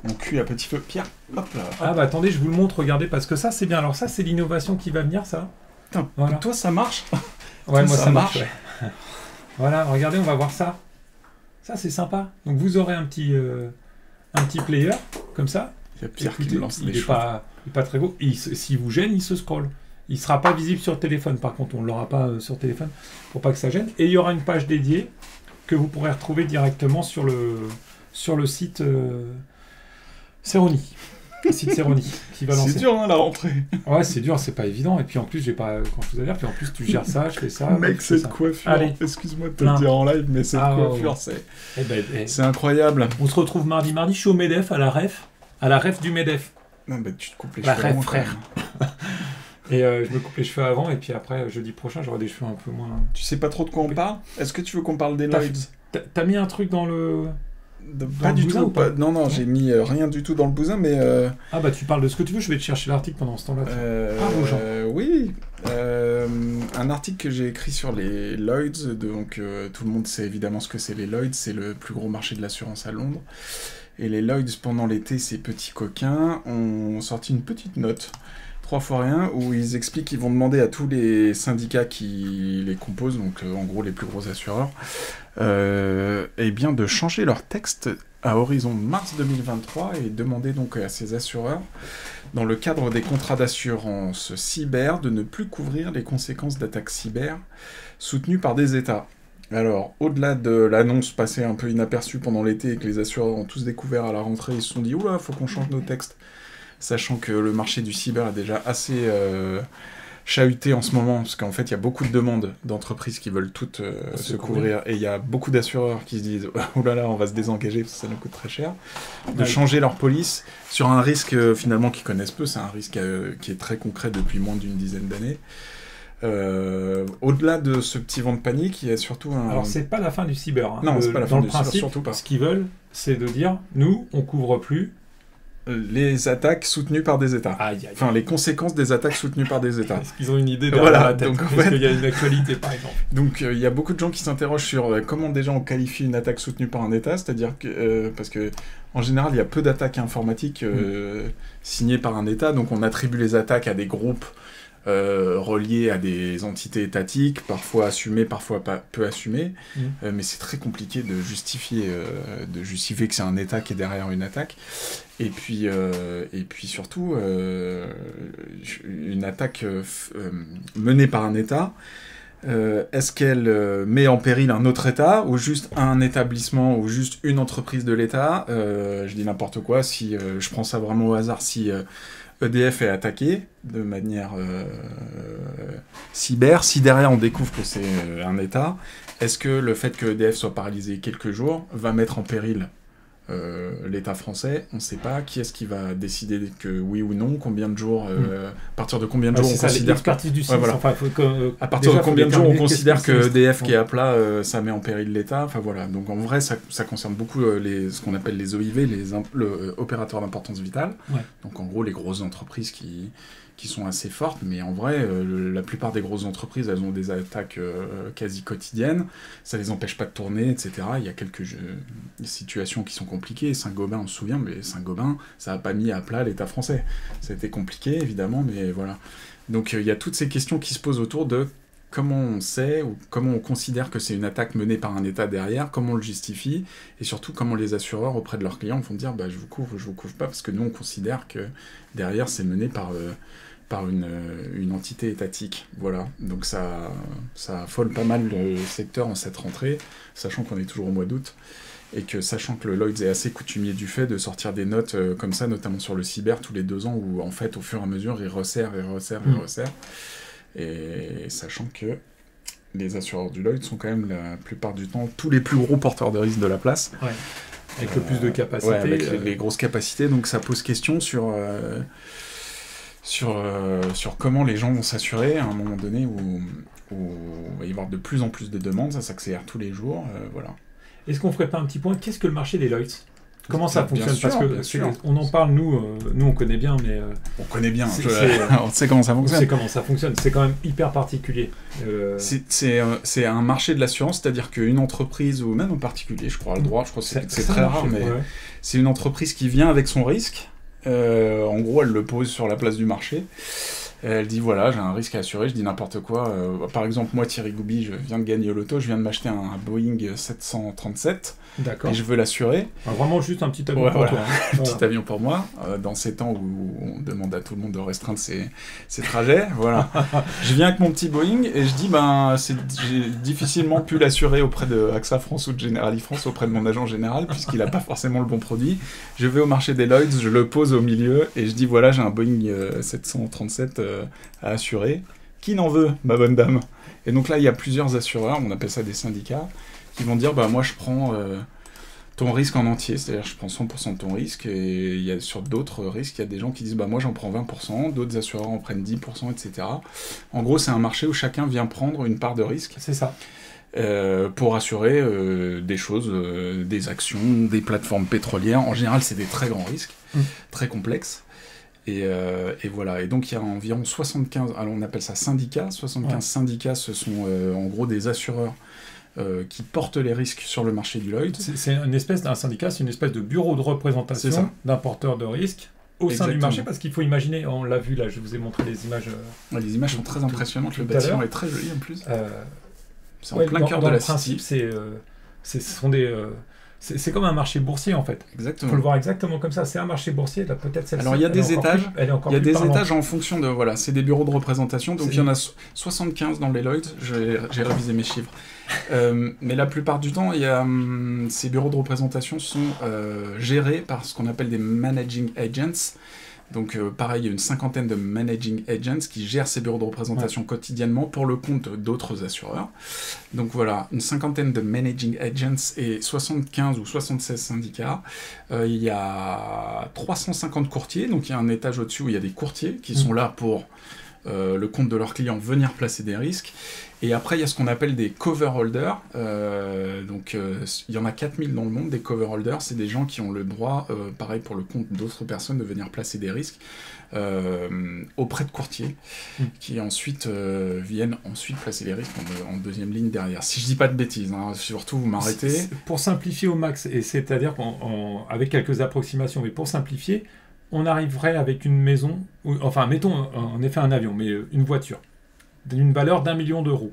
On cuit à petit feu. Pierre, hop là. Ah bah attendez, je vous le montre, regardez, parce que ça c'est bien. Alors ça c'est l'innovation qui va venir, ça. Putain, Voilà. toi, ça marche. Ouais, moi Ça ça marche. marche. Ouais. Voilà, regardez, on va voir ça. Ça c'est sympa. Donc vous aurez un petit player, comme ça. Il y a Pierre qui Écoutez, me lance il les est choses. pas très gros. S'il vous gêne, il se scrolle. Il ne sera pas visible sur le téléphone, par contre, on ne l'aura pas sur le téléphone, pour pas que ça gêne. Et il y aura une page dédiée que vous pourrez retrouver directement sur le site Ceroni. Le site Ceroni qui va lancer. C'est dur, hein, la rentrée. Ouais, c'est dur, c'est pas évident. Et puis en plus, j'ai pas grand-chose à dire. Puis en plus, tu gères ça, je fais ça. Mec, je fais cette ça. coiffure. Allez. Excuse-moi de te Plein. le dire en live, mais cette Ah, coiffure, ouais. c'est... Eh ben, C'est incroyable. on se retrouve mardi. Je suis au MEDEF, à la ref du MEDEF. Non, bah, tu te coupes les La cheveux rêve, avant, quand frère. même. Et je me coupe les cheveux avant. Et puis après, jeudi prochain, j'aurai des cheveux un peu moins. Tu sais pas trop de quoi on parle? Est-ce que tu veux qu'on parle des T'as- Lloyds? T'as mis un truc dans le. Pas le du bousin tout. ou pas Non, non, j'ai mis rien du tout dans le bousin, mais... Ah bah tu parles de ce que tu veux, je vais te chercher l'article pendant ce temps-là. Bravo, Jean. Oui, un article que j'ai écrit sur les Lloyds, donc tout le monde sait évidemment ce que c'est les Lloyds, c'est le plus gros marché de l'assurance à Londres. Et les Lloyds, pendant l'été, ces petits coquins, ont sorti une petite note, 3 fois rien, où ils expliquent qu'ils vont demander à tous les syndicats qui les composent, donc en gros les plus gros assureurs, eh bien de changer leur texte à horizon mars 2023 et demander donc à ces assureurs, dans le cadre des contrats d'assurance cyber, de ne plus couvrir les conséquences d'attaques cyber soutenues par des États. Alors, au-delà de l'annonce passée un peu inaperçue pendant l'été et que les assureurs ont tous découvert à la rentrée, ils se sont dit « Oula, faut qu'on change nos textes », sachant que le marché du cyber est déjà assez chahuté en ce moment, parce qu'en fait, il y a beaucoup de demandes d'entreprises qui veulent toutes se couvrir, et il y a beaucoup d'assureurs qui se disent « Oh là là, on va se désengager, parce que ça nous coûte très cher », de changer leur police sur un risque finalement qu'ils connaissent peu, c'est un risque qui est très concret depuis moins d'une dizaine d'années. Au-delà de ce petit vent de panique, il y a surtout un... Alors c'est pas la fin du cyber. Hein. Non, c'est pas la fin dans du le cyber, principe, surtout pas. Ce qu'ils veulent, c'est de dire, nous, on couvre plus. les attaques soutenues par des États. Aïe, aïe. Enfin, les conséquences des attaques soutenues par des États. Est-ce qu'ils ont une idée derrière Voilà, la tête? donc, en Est-ce fait- qu'il y a une actualité, par exemple? Donc, il y a beaucoup de gens qui s'interrogent sur comment déjà on qualifie une attaque soutenue par un État, c'est-à-dire que, parce que, en général, il y a peu d'attaques informatiques signées par un État, donc on attribue les attaques à des groupes reliés à des entités étatiques, parfois assumées, parfois pas, peu assumées, mais c'est très compliqué de justifier que c'est un État qui est derrière une attaque. Et puis surtout, une attaque menée par un État, est-ce qu'elle met en péril un autre État, ou juste un établissement, ou juste une entreprise de l'État? Je dis n'importe quoi, si je prends ça vraiment au hasard, si EDF est attaqué de manière cyber, si derrière on découvre que c'est un État, est-ce que le fait que EDF soit paralysé quelques jours va mettre en péril l'État français? On ne sait pas. Qui est-ce qui va décider que oui ou non? Combien de jours à partir de combien de jours on c'est ça, considère l'expertise du site. Ouais, voilà. Enfin, faut que, à partir déjà, de faut combien de jours on déterminer considère qu'est-ce que c'est EDF qui est sinistre. à plat, ça met en péril l'État? Enfin voilà. Donc en vrai, ça concerne beaucoup ce qu'on appelle les OIV, les opérateurs d'importance vitale. Ouais. Donc en gros, les grosses entreprises qui sont assez fortes, mais en vrai, la plupart des grosses entreprises, elles ont des attaques quasi quotidiennes. Ça les empêche pas de tourner, etc. Il y a quelques situations qui sont compliquées. Saint-Gobain, on se souvient, mais Saint-Gobain, ça n'a pas mis à plat l'État français. Ça a été compliqué, évidemment, mais voilà. Donc il y a toutes ces questions qui se posent autour de comment on sait, ou comment on considère que c'est une attaque menée par un État derrière, comment on le justifie, et surtout comment les assureurs auprès de leurs clients vont dire bah, je vous couvre pas, parce que nous on considère que derrière c'est mené par une entité étatique. Voilà. Donc ça affole pas mal le secteur en cette rentrée, sachant qu'on est toujours au mois d'août, et que sachant que le Lloyds est assez coutumier du fait de sortir des notes comme ça, notamment sur le cyber, tous les 2 ans, où en fait au fur et à mesure il resserre, et sachant que les assureurs du Lloyds sont quand même la plupart du temps tous les plus gros porteurs de risque de la place. Ouais. Avec le plus de capacité. Ouais, avec les grosses capacités, donc ça pose question sur comment les gens vont s'assurer à un moment donné où il va y avoir de plus en plus de demandes, ça s'accélère tous les jours, voilà. Est-ce qu'on ferait pas un petit point? Qu'est-ce que le marché des Lloyds? Comment ça Bien fonctionne? sûr, Parce que bien sûr. on en parle, nous on connaît bien, mais On connaît bien, C'est- on sait comment ça on fonctionne. sait comment ça fonctionne. C'est quand même hyper particulier. C'est un marché de l'assurance, c'est-à-dire qu'une entreprise, ou même en particulier, je crois, le droit, je crois que c'est ça très marche, rare, mais ouais. c'est une entreprise qui vient avec son risque. En gros, elle le pose sur la place du marché. Elle dit voilà, j'ai un risque à assurer, je dis n'importe quoi. Par exemple, moi, Thierry Goubi, je viens de gagner au loto, je viens de m'acheter un Boeing 737 D'accord. et je veux l'assurer. Alors, vraiment juste un petit avis Ouais, pour voilà. toi. hein. Voilà. Petit avion pour moi, dans ces temps où on demande à tout le monde de restreindre ses trajets. Voilà. Je viens avec mon petit Boeing et je dis j'ai difficilement pu l'assurer auprès de AXA France ou de Generali France, auprès de mon agent général, puisqu'il n'a pas forcément le bon produit. Je vais au marché des Lloyds, je le pose au milieu et je dis voilà, j'ai un Boeing 737 à assurer. Qui n'en veut, ma bonne dame? Et donc là, il y a plusieurs assureurs, on appelle ça des syndicats, qui vont dire moi je prends ton risque en entier, c'est-à-dire je prends 100% de ton risque, et il y a, sur d'autres risques, il y a des gens qui disent moi j'en prends 20%, d'autres assureurs en prennent 10%, etc. En gros, c'est un marché où chacun vient prendre une part de risque C'est ça. pour assurer des choses, des actions, des plateformes pétrolières. En général, c'est des très grands risques, très complexes. Et voilà. Et donc, il y a environ 75, alors on appelle ça syndicats. 75 syndicats, ce sont en gros des assureurs qui portent les risques sur le marché du Lloyd. C'est une espèce d'un syndicat, c'est une espèce de bureau de C'est ça. représentation d'un porteur de risque au sein du Exactement. marché, parce qu'il faut imaginer, on l'a vu là, je vous ai montré les images. Ouais, les images sont très impressionnantes, le tout à bâtiment l'heure. est très joli en plus. C'est en Ouais, plein dans- cœur dans de le la principe, city. ce sont des. C'est comme un marché boursier en fait. Il Exactement. faut le voir exactement comme ça. C'est un marché boursier. Là, peut-être celle-ci. Alors, il y a elle est des encore étages. plus- elle est encore Il y a plus des parlante. étages en fonction de... Voilà, c'est des bureaux de représentation. Donc, C'est- il y en a 75 dans les Lloyds. J'ai révisé mes chiffres. Mais la plupart du temps, ces bureaux de représentation sont gérés par ce qu'on appelle des managing agents. Donc, pareil, il y a une cinquantaine de managing agents qui gèrent ces bureaux de représentation quotidiennement pour le compte d'autres assureurs. Donc voilà, une cinquantaine de managing agents et 75 ou 76 syndicats. Il y a 350 courtiers, donc il y a un étage au-dessus où il y a des courtiers qui sont là pour le compte de leurs clients venir placer des risques. Et après, il y a ce qu'on appelle des cover holders. Il y en a 4000 dans le monde, des cover holders. C'est des gens qui ont le droit, pareil pour le compte d'autres personnes, de venir placer des risques auprès de courtiers qui ensuite viennent placer les risques en deuxième ligne derrière. Si je dis pas de bêtises, hein, surtout vous m'arrêtez. Pour simplifier au max, et c'est-à-dire avec quelques approximations, mais pour simplifier, on arriverait avec une maison, enfin mettons en effet un avion, mais une voiture, d'une valeur d'1 million d'euros,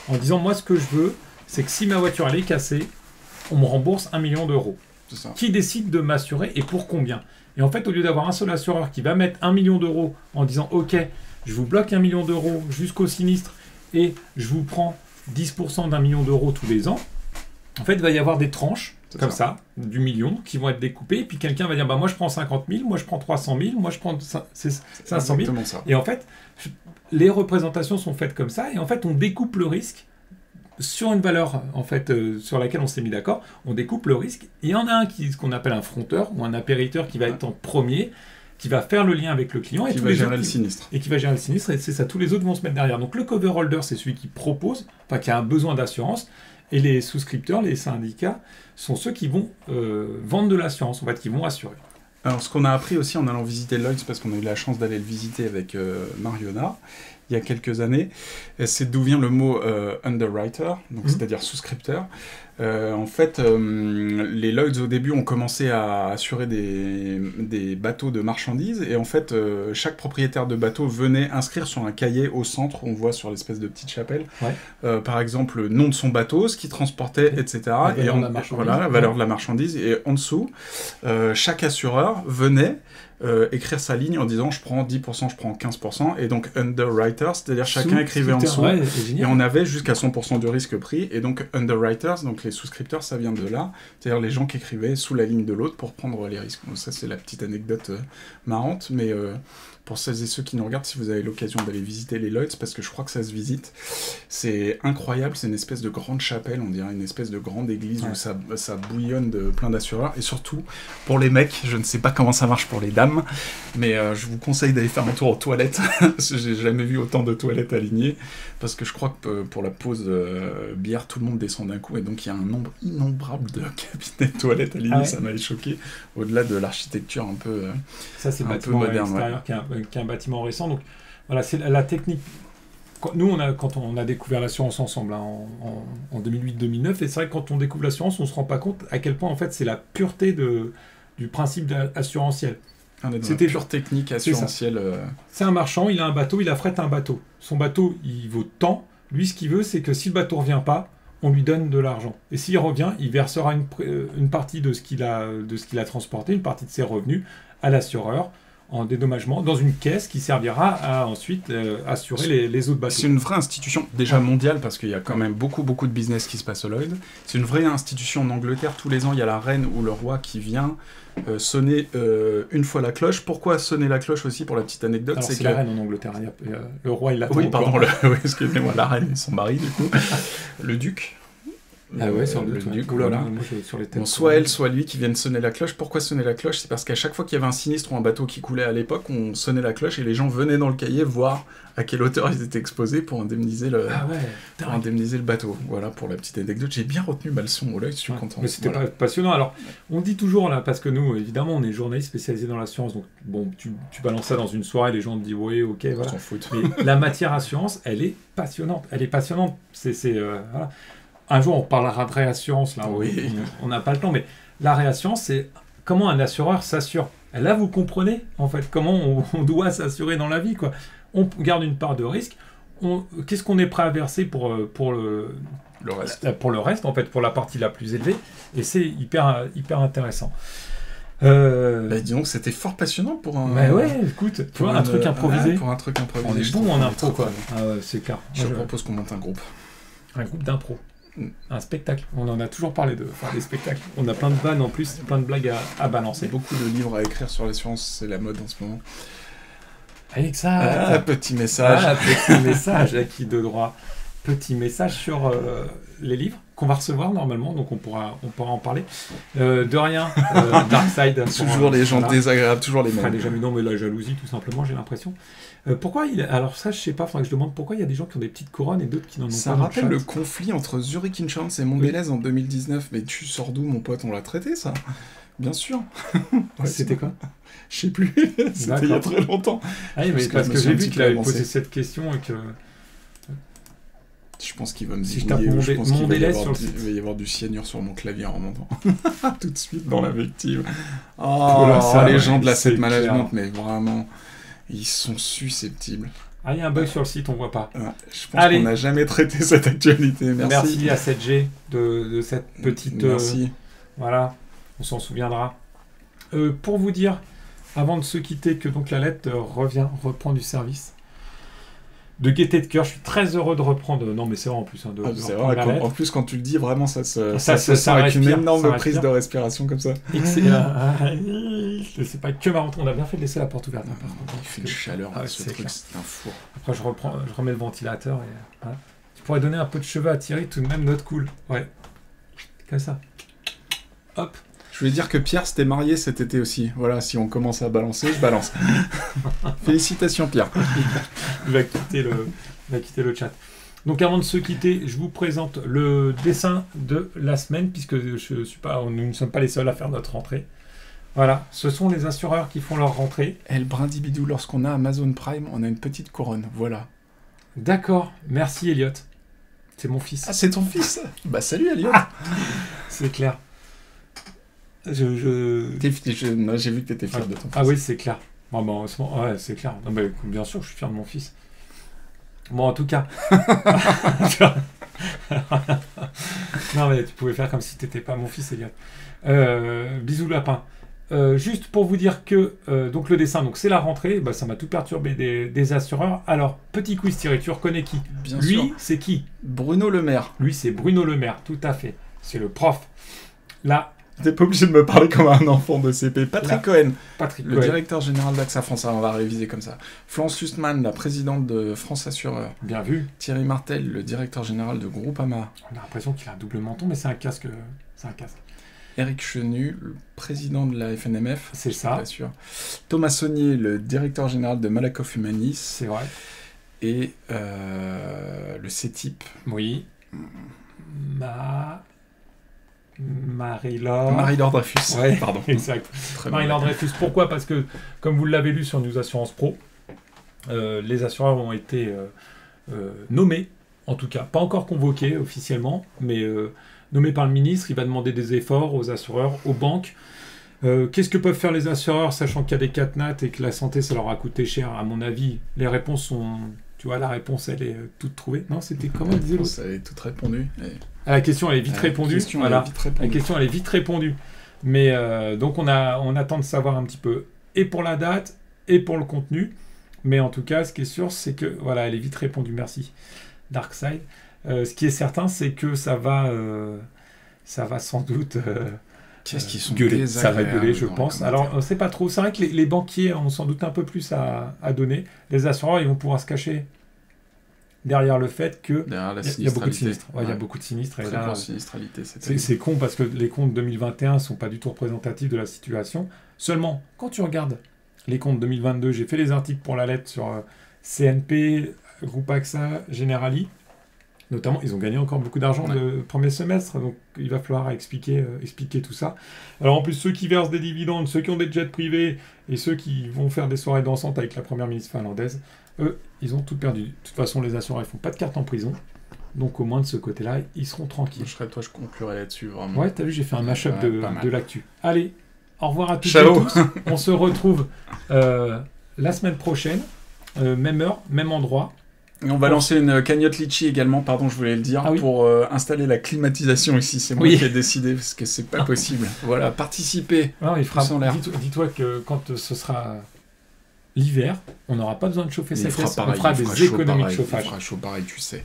en disant moi ce que je veux, c'est que si ma voiture elle est cassée, on me rembourse 1 million d'euros. C'est ça. Qui décide de m'assurer et pour combien? Et en fait, au lieu d'avoir un seul assureur qui va mettre 1 million d'euros en disant ok, je vous bloque 1 million d'euros jusqu'au sinistre et je vous prends 10% d'1 million d'euros tous les ans, en fait, il va y avoir des tranches C'est comme ça, du million, qui vont être découpées, et puis quelqu'un va dire bah moi je prends 50 000, moi je prends 300 000, moi je prends 500 000. Exactement ça. Et en fait, les représentations sont faites comme ça, et en fait, on découpe le risque sur une valeur en fait, sur laquelle on s'est mis d'accord, on découpe le risque. Et il y en a un ce qu'on appelle un fronteur ou un appériteur qui va être en premier, qui va faire le lien avec le client, et Qui tous va les gérer autres le sinistre. et qui va gérer le sinistre, et c'est ça, tous les autres vont se mettre derrière. Donc le cover holder, c'est celui qui propose, enfin qui a un besoin d'assurance, et les souscripteurs, les syndicats, sont ceux qui vont vendre de l'assurance, en fait, qui vont assurer. Alors, ce qu'on a appris aussi en allant visiter Lloyds, parce qu'on a eu la chance d'aller le visiter avec Mariona, il y a quelques années, c'est d'où vient le mot underwriter, donc c'est-à-dire souscripteur. En fait, les Lloyds au début ont commencé à assurer des bateaux de marchandises, et en fait, chaque propriétaire de bateau venait inscrire sur un cahier au centre, on voit sur l'espèce de petite chapelle, par exemple, le nom de son bateau, ce qu'il transportait, etc. La valeur Et de la marchandise. voilà, la valeur de la marchandise. Et en dessous, chaque assureur venait écrire sa ligne en disant je prends 10%, je prends 15%, et donc underwriter, c'est-à-dire chacun écrivait en dessous, Ouais, c'est génial. et on avait jusqu'à 100% du risque pris, et donc underwriters, donc les souscripteurs, ça vient de là, c'est-à-dire les gens qui écrivaient sous la ligne de l'autre pour prendre les risques. Donc ça, c'est la petite anecdote marrante, mais pour celles et ceux qui nous regardent, si vous avez l'occasion d'aller visiter les Lloyds, parce que je crois que ça se visite. C'est incroyable, c'est une espèce de grande chapelle, on dirait une espèce de grande église où ça bouillonne de plein d'assureurs. Et surtout, pour les mecs, je ne sais pas comment ça marche pour les dames, mais je vous conseille d'aller faire un tour aux toilettes. J'ai jamais vu autant de toilettes alignées, parce que je crois que pour la pause bière, tout le monde descend d'un coup, et donc il y a un nombre innombrable de cabinets de toilettes alignés, ça m'avait choqué, au-delà de l'architecture un peu ça, c'est le un bâtiment peu moderne, extérieur qui est un bâtiment récent. Donc voilà, c'est la technique. Nous, quand on a découvert l'assurance ensemble en 2008-2009, et c'est vrai que quand on découvre l'assurance, on ne se rend pas compte à quel point en fait c'est la pureté du principe assurantiel. C'était pure technique assurantielle. C'est un marchand, il a un bateau, il affrète un bateau. Son bateau, il vaut tant. Lui, ce qu'il veut, c'est que si le bateau ne revient pas, on lui donne de l'argent. Et s'il revient, il versera une partie de ce qu'il a transporté, une partie de ses revenus à l'assureur en dédommagement dans une caisse qui servira à ensuite assurer les autres bateaux. C'est une vraie institution, déjà mondiale, parce qu'il y a quand même beaucoup de business qui se passe au Lloyd. C'est une vraie institution en Angleterre. Tous les ans, il y a la reine ou le roi qui vient sonner une fois la cloche. Pourquoi sonner la cloche aussi, pour la petite anecdote? Alors, c'est la reine en Angleterre. Le roi, il l'attend. Oui, pardon, oui, excusez-moi, la reine et son mari, du coup. Le duc. Ah ouais, sur le duc, voilà. voilà. Bon, soit elle, soit lui qui viennent sonner la cloche. Pourquoi sonner la cloche? C'est parce qu'à chaque fois qu'il y avait un sinistre ou un bateau qui coulait à l'époque, on sonnait la cloche et les gens venaient dans le cahier voir à quelle hauteur ils étaient exposés pour indemniser le bateau. Voilà pour la petite anecdote. J'ai bien retenu ma leçon au Lloyd, je suis content. Mais c'était passionnant. Alors, on dit toujours là, parce que nous, évidemment, on est journalistes spécialisés dans l'assurance, donc bon, tu balances ça dans une soirée, les gens te disent oui, ok, voilà. On s'en fout. Mais la matière assurance, elle est passionnante. Elle est passionnante. Voilà. Un jour, on parlera de réassurance, là, oui. On n'a pas le temps, mais la réassurance, c'est comment un assureur s'assure. Et là, vous comprenez, en fait, comment on doit s'assurer dans la vie, quoi. On garde une part de risque. Qu'est-ce qu'on est prêt à verser pour le reste, en fait, pour la partie la plus élevée. Et c'est hyper intéressant. Disons que c'était fort passionnant pour un... Mais ouais, écoute, tu vois, un truc improvisé. Pour un truc improvisé. On est bon en impro, quoi. Ah ouais, c'est clair. Je propose qu'on monte un groupe. Un groupe d'impro. Un spectacle. On en a toujours parlé de faire des spectacles. On a plein de vannes en plus, plein de blagues à balancer. Beaucoup de livres à écrire sur l'assurance, c'est la mode en ce moment. Avec ça. Petit message. Petit message à qui de droit. Petit message sur les livres qu'on va recevoir normalement, donc on pourra en parler. De rien, Darkside. Toujours les gens désagréables, toujours les mêmes. Déjà, mais non, mais la jalousie, tout simplement, j'ai l'impression. Pourquoi alors ça, je sais pas, faudrait que je demande pourquoi il y a des gens qui ont des petites couronnes et d'autres qui n'en ont pas. Ça rappelle le conflit entre Zurich Insurance et Mondelez en 2019. Mais tu sors d'où, mon pote? On l'a traité, ça? Bien sûr. C'était quoi? Je sais plus. C'était il y a très longtemps. Ah oui, mais parce que j'ai vu qu'il avait posé cette question et que... Je pense qu'il va me si dire. Je pense qu'il va y avoir du cyanure sur mon clavier en remontant. Tout de suite dans l'invective. Les gens de l'asset management, mais vraiment, ils sont susceptibles. Ah, il y a un bug sur le site, on voit pas. Je pense qu'on n'a jamais traité cette actualité. Merci à 7G de cette petite... Merci. Voilà, on s'en souviendra. Pour vous dire, avant de se quitter, que donc la lettre reprend du service. De gaieté de cœur, je suis très heureux de reprendre. Non, mais c'est vrai en plus. C'est vrai, en plus, quand tu le dis, vraiment, ça se sent avec une énorme prise de respiration comme ça. C'est pas que ma rentrée. On a bien fait de laisser la porte ouverte. Il fait une chaleur, ce truc, c'est un four. Après, je remets le ventilateur. Et, voilà. Tu pourrais donner un peu de cheveux à Thierry, tout de même, notre cool. Ouais. Comme ça. Hop. Je voulais dire que Pierre s'était marié cet été aussi. Voilà, si on commence à balancer, je balance. Félicitations, Pierre. Il va quitter le chat. Donc, avant de se quitter, je vous présente le dessin de la semaine, puisque nous ne sommes pas les seuls à faire notre rentrée. Voilà, ce sont les assureurs qui font leur rentrée. Elle brindibidou, lorsqu'on a Amazon Prime, on a une petite couronne. Voilà. D'accord, merci Elliot. C'est mon fils. Ah, c'est ton fils? Bah, salut Elliot. C'est clair. J'ai vu que tu étais fier de ton fils. Ah oui, c'est clair. Ouais, c'est clair. Non, mais bien sûr, je suis fier de mon fils. Bon, en tout cas. Non, mais tu pouvais faire comme si tu n'étais pas mon fils, Elliot. Bisous lapin. Juste pour vous dire que donc le dessin, donc c'est la rentrée, ça m'a tout perturbé des assureurs. Alors, petit quiz, Thierry, tu reconnais qui? Bien sûr. Lui, c'est qui? Bruno Le Maire. Lui, c'est Bruno Le Maire, tout à fait. C'est le prof. Là, T'es pas obligé de me parler comme un enfant de CP. Patrick Là. Cohen, Patrick le Cohen. directeur général d'AXA France. On va réviser comme ça. Florence Hustman, la présidente de France Assureur. Bien vu. Thierry Martel, le directeur général de Groupama. On a l'impression qu'il a un double menton, mais c'est un casque. C'est un casque. Eric Chenu, le président de la FNMF. C'est ça. Bien sûr. Thomas Saunier, le directeur général de Malakoff Humanis. C'est vrai. Et le CETIP. Oui. Marie-Laure. Marie-Laure Dreyfus. Ouais, Pardon. exact. Très Marie-Laure mauvais. Dreyfus. Pourquoi? Parce que, comme vous l'avez lu sur News Assurance Pro, les assureurs ont été nommés, en tout cas, pas encore convoqués officiellement, mais nommés par le ministre. Il va demander des efforts aux assureurs, aux banques. Qu'est-ce que peuvent faire les assureurs, sachant qu'il y a des catnats et que la santé, ça leur a coûté cher? À mon avis, les réponses sont... Tu vois, la réponse, elle est toute trouvée. Non, c'était comment elle disait l'autre? Ça est tout répondu. La question, elle est vite répondue. Voilà. La question, elle est vite répondue. Mais donc, on attend de savoir un petit peu, et pour la date, et pour le contenu. Mais en tout cas, ce qui est sûr, c'est que, voilà, elle est vite répondue. Merci, Darkside. Ce qui est certain, c'est que ça va sans doute Qu'est-ce qu'ils sont gueuler. Ça va désagréables gueuler, je dans les pense. commentaires. Alors, on sait pas trop. C'est vrai que les banquiers ont sans doute un peu plus à donner. Les assureurs, ils vont pouvoir se cacher derrière le fait que Derrière la il y a beaucoup de sinistralité. sinistres. Ouais, il y a beaucoup de sinistres. Et Très là, grosse sinistralité cette année. c'est con parce que les comptes 2021 sont pas du tout représentatifs de la situation. Seulement, quand tu regardes les comptes 2022, j'ai fait les articles pour la lettre sur CNP, Groupe AXA, Generali. Notamment, ils ont gagné encore beaucoup d'argent le premier semestre, donc il va falloir expliquer tout ça. Alors en plus, ceux qui versent des dividendes, ceux qui ont des jets privés et ceux qui vont faire des soirées dansantes avec la première ministre finlandaise, eux, ils ont tout perdu. De toute façon, les assureurs, ils font pas de carte en prison. Donc au moins de ce côté-là, ils seront tranquilles. Je conclurai là-dessus, vraiment. Ouais, t'as vu, j'ai fait un mash-up Ouais, pas mal. de l'actu. Allez, au revoir à toutes Ciao. et tous. On se retrouve la semaine prochaine, même heure, même endroit. Et on va lancer une cagnotte litchi également, pardon, je voulais le dire, Ah oui. pour installer la climatisation ici. C'est moi Oui. qui ai décidé, parce que c'est pas possible. Voilà, participez. Non, il fera, Tous en l'air. dis-toi que quand ce sera l'hiver, on n'aura pas besoin de chauffer Il sa fera pièce, on pareil, fera il des fera chaud économies de pareil, chauffage. Il fera chaud pareil, tu sais.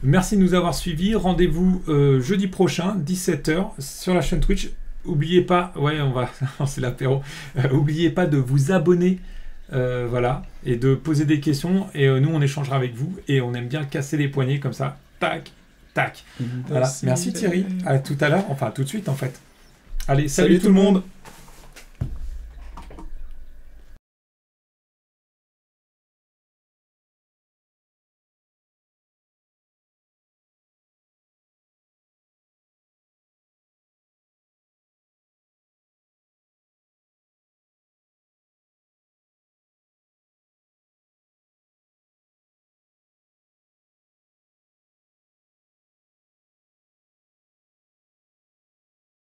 Merci de nous avoir suivis. Rendez-vous jeudi prochain, 17h, sur la chaîne Twitch. Oubliez pas, c'est l'apéro. Oubliez pas de vous abonner, voilà, et de poser des questions. Et nous, on échangera avec vous. Et on aime bien casser les poignets comme ça. Tac, tac. Voilà. Merci Thierry. À tout à l'heure. Enfin, tout de suite en fait. Allez, salut tout le monde.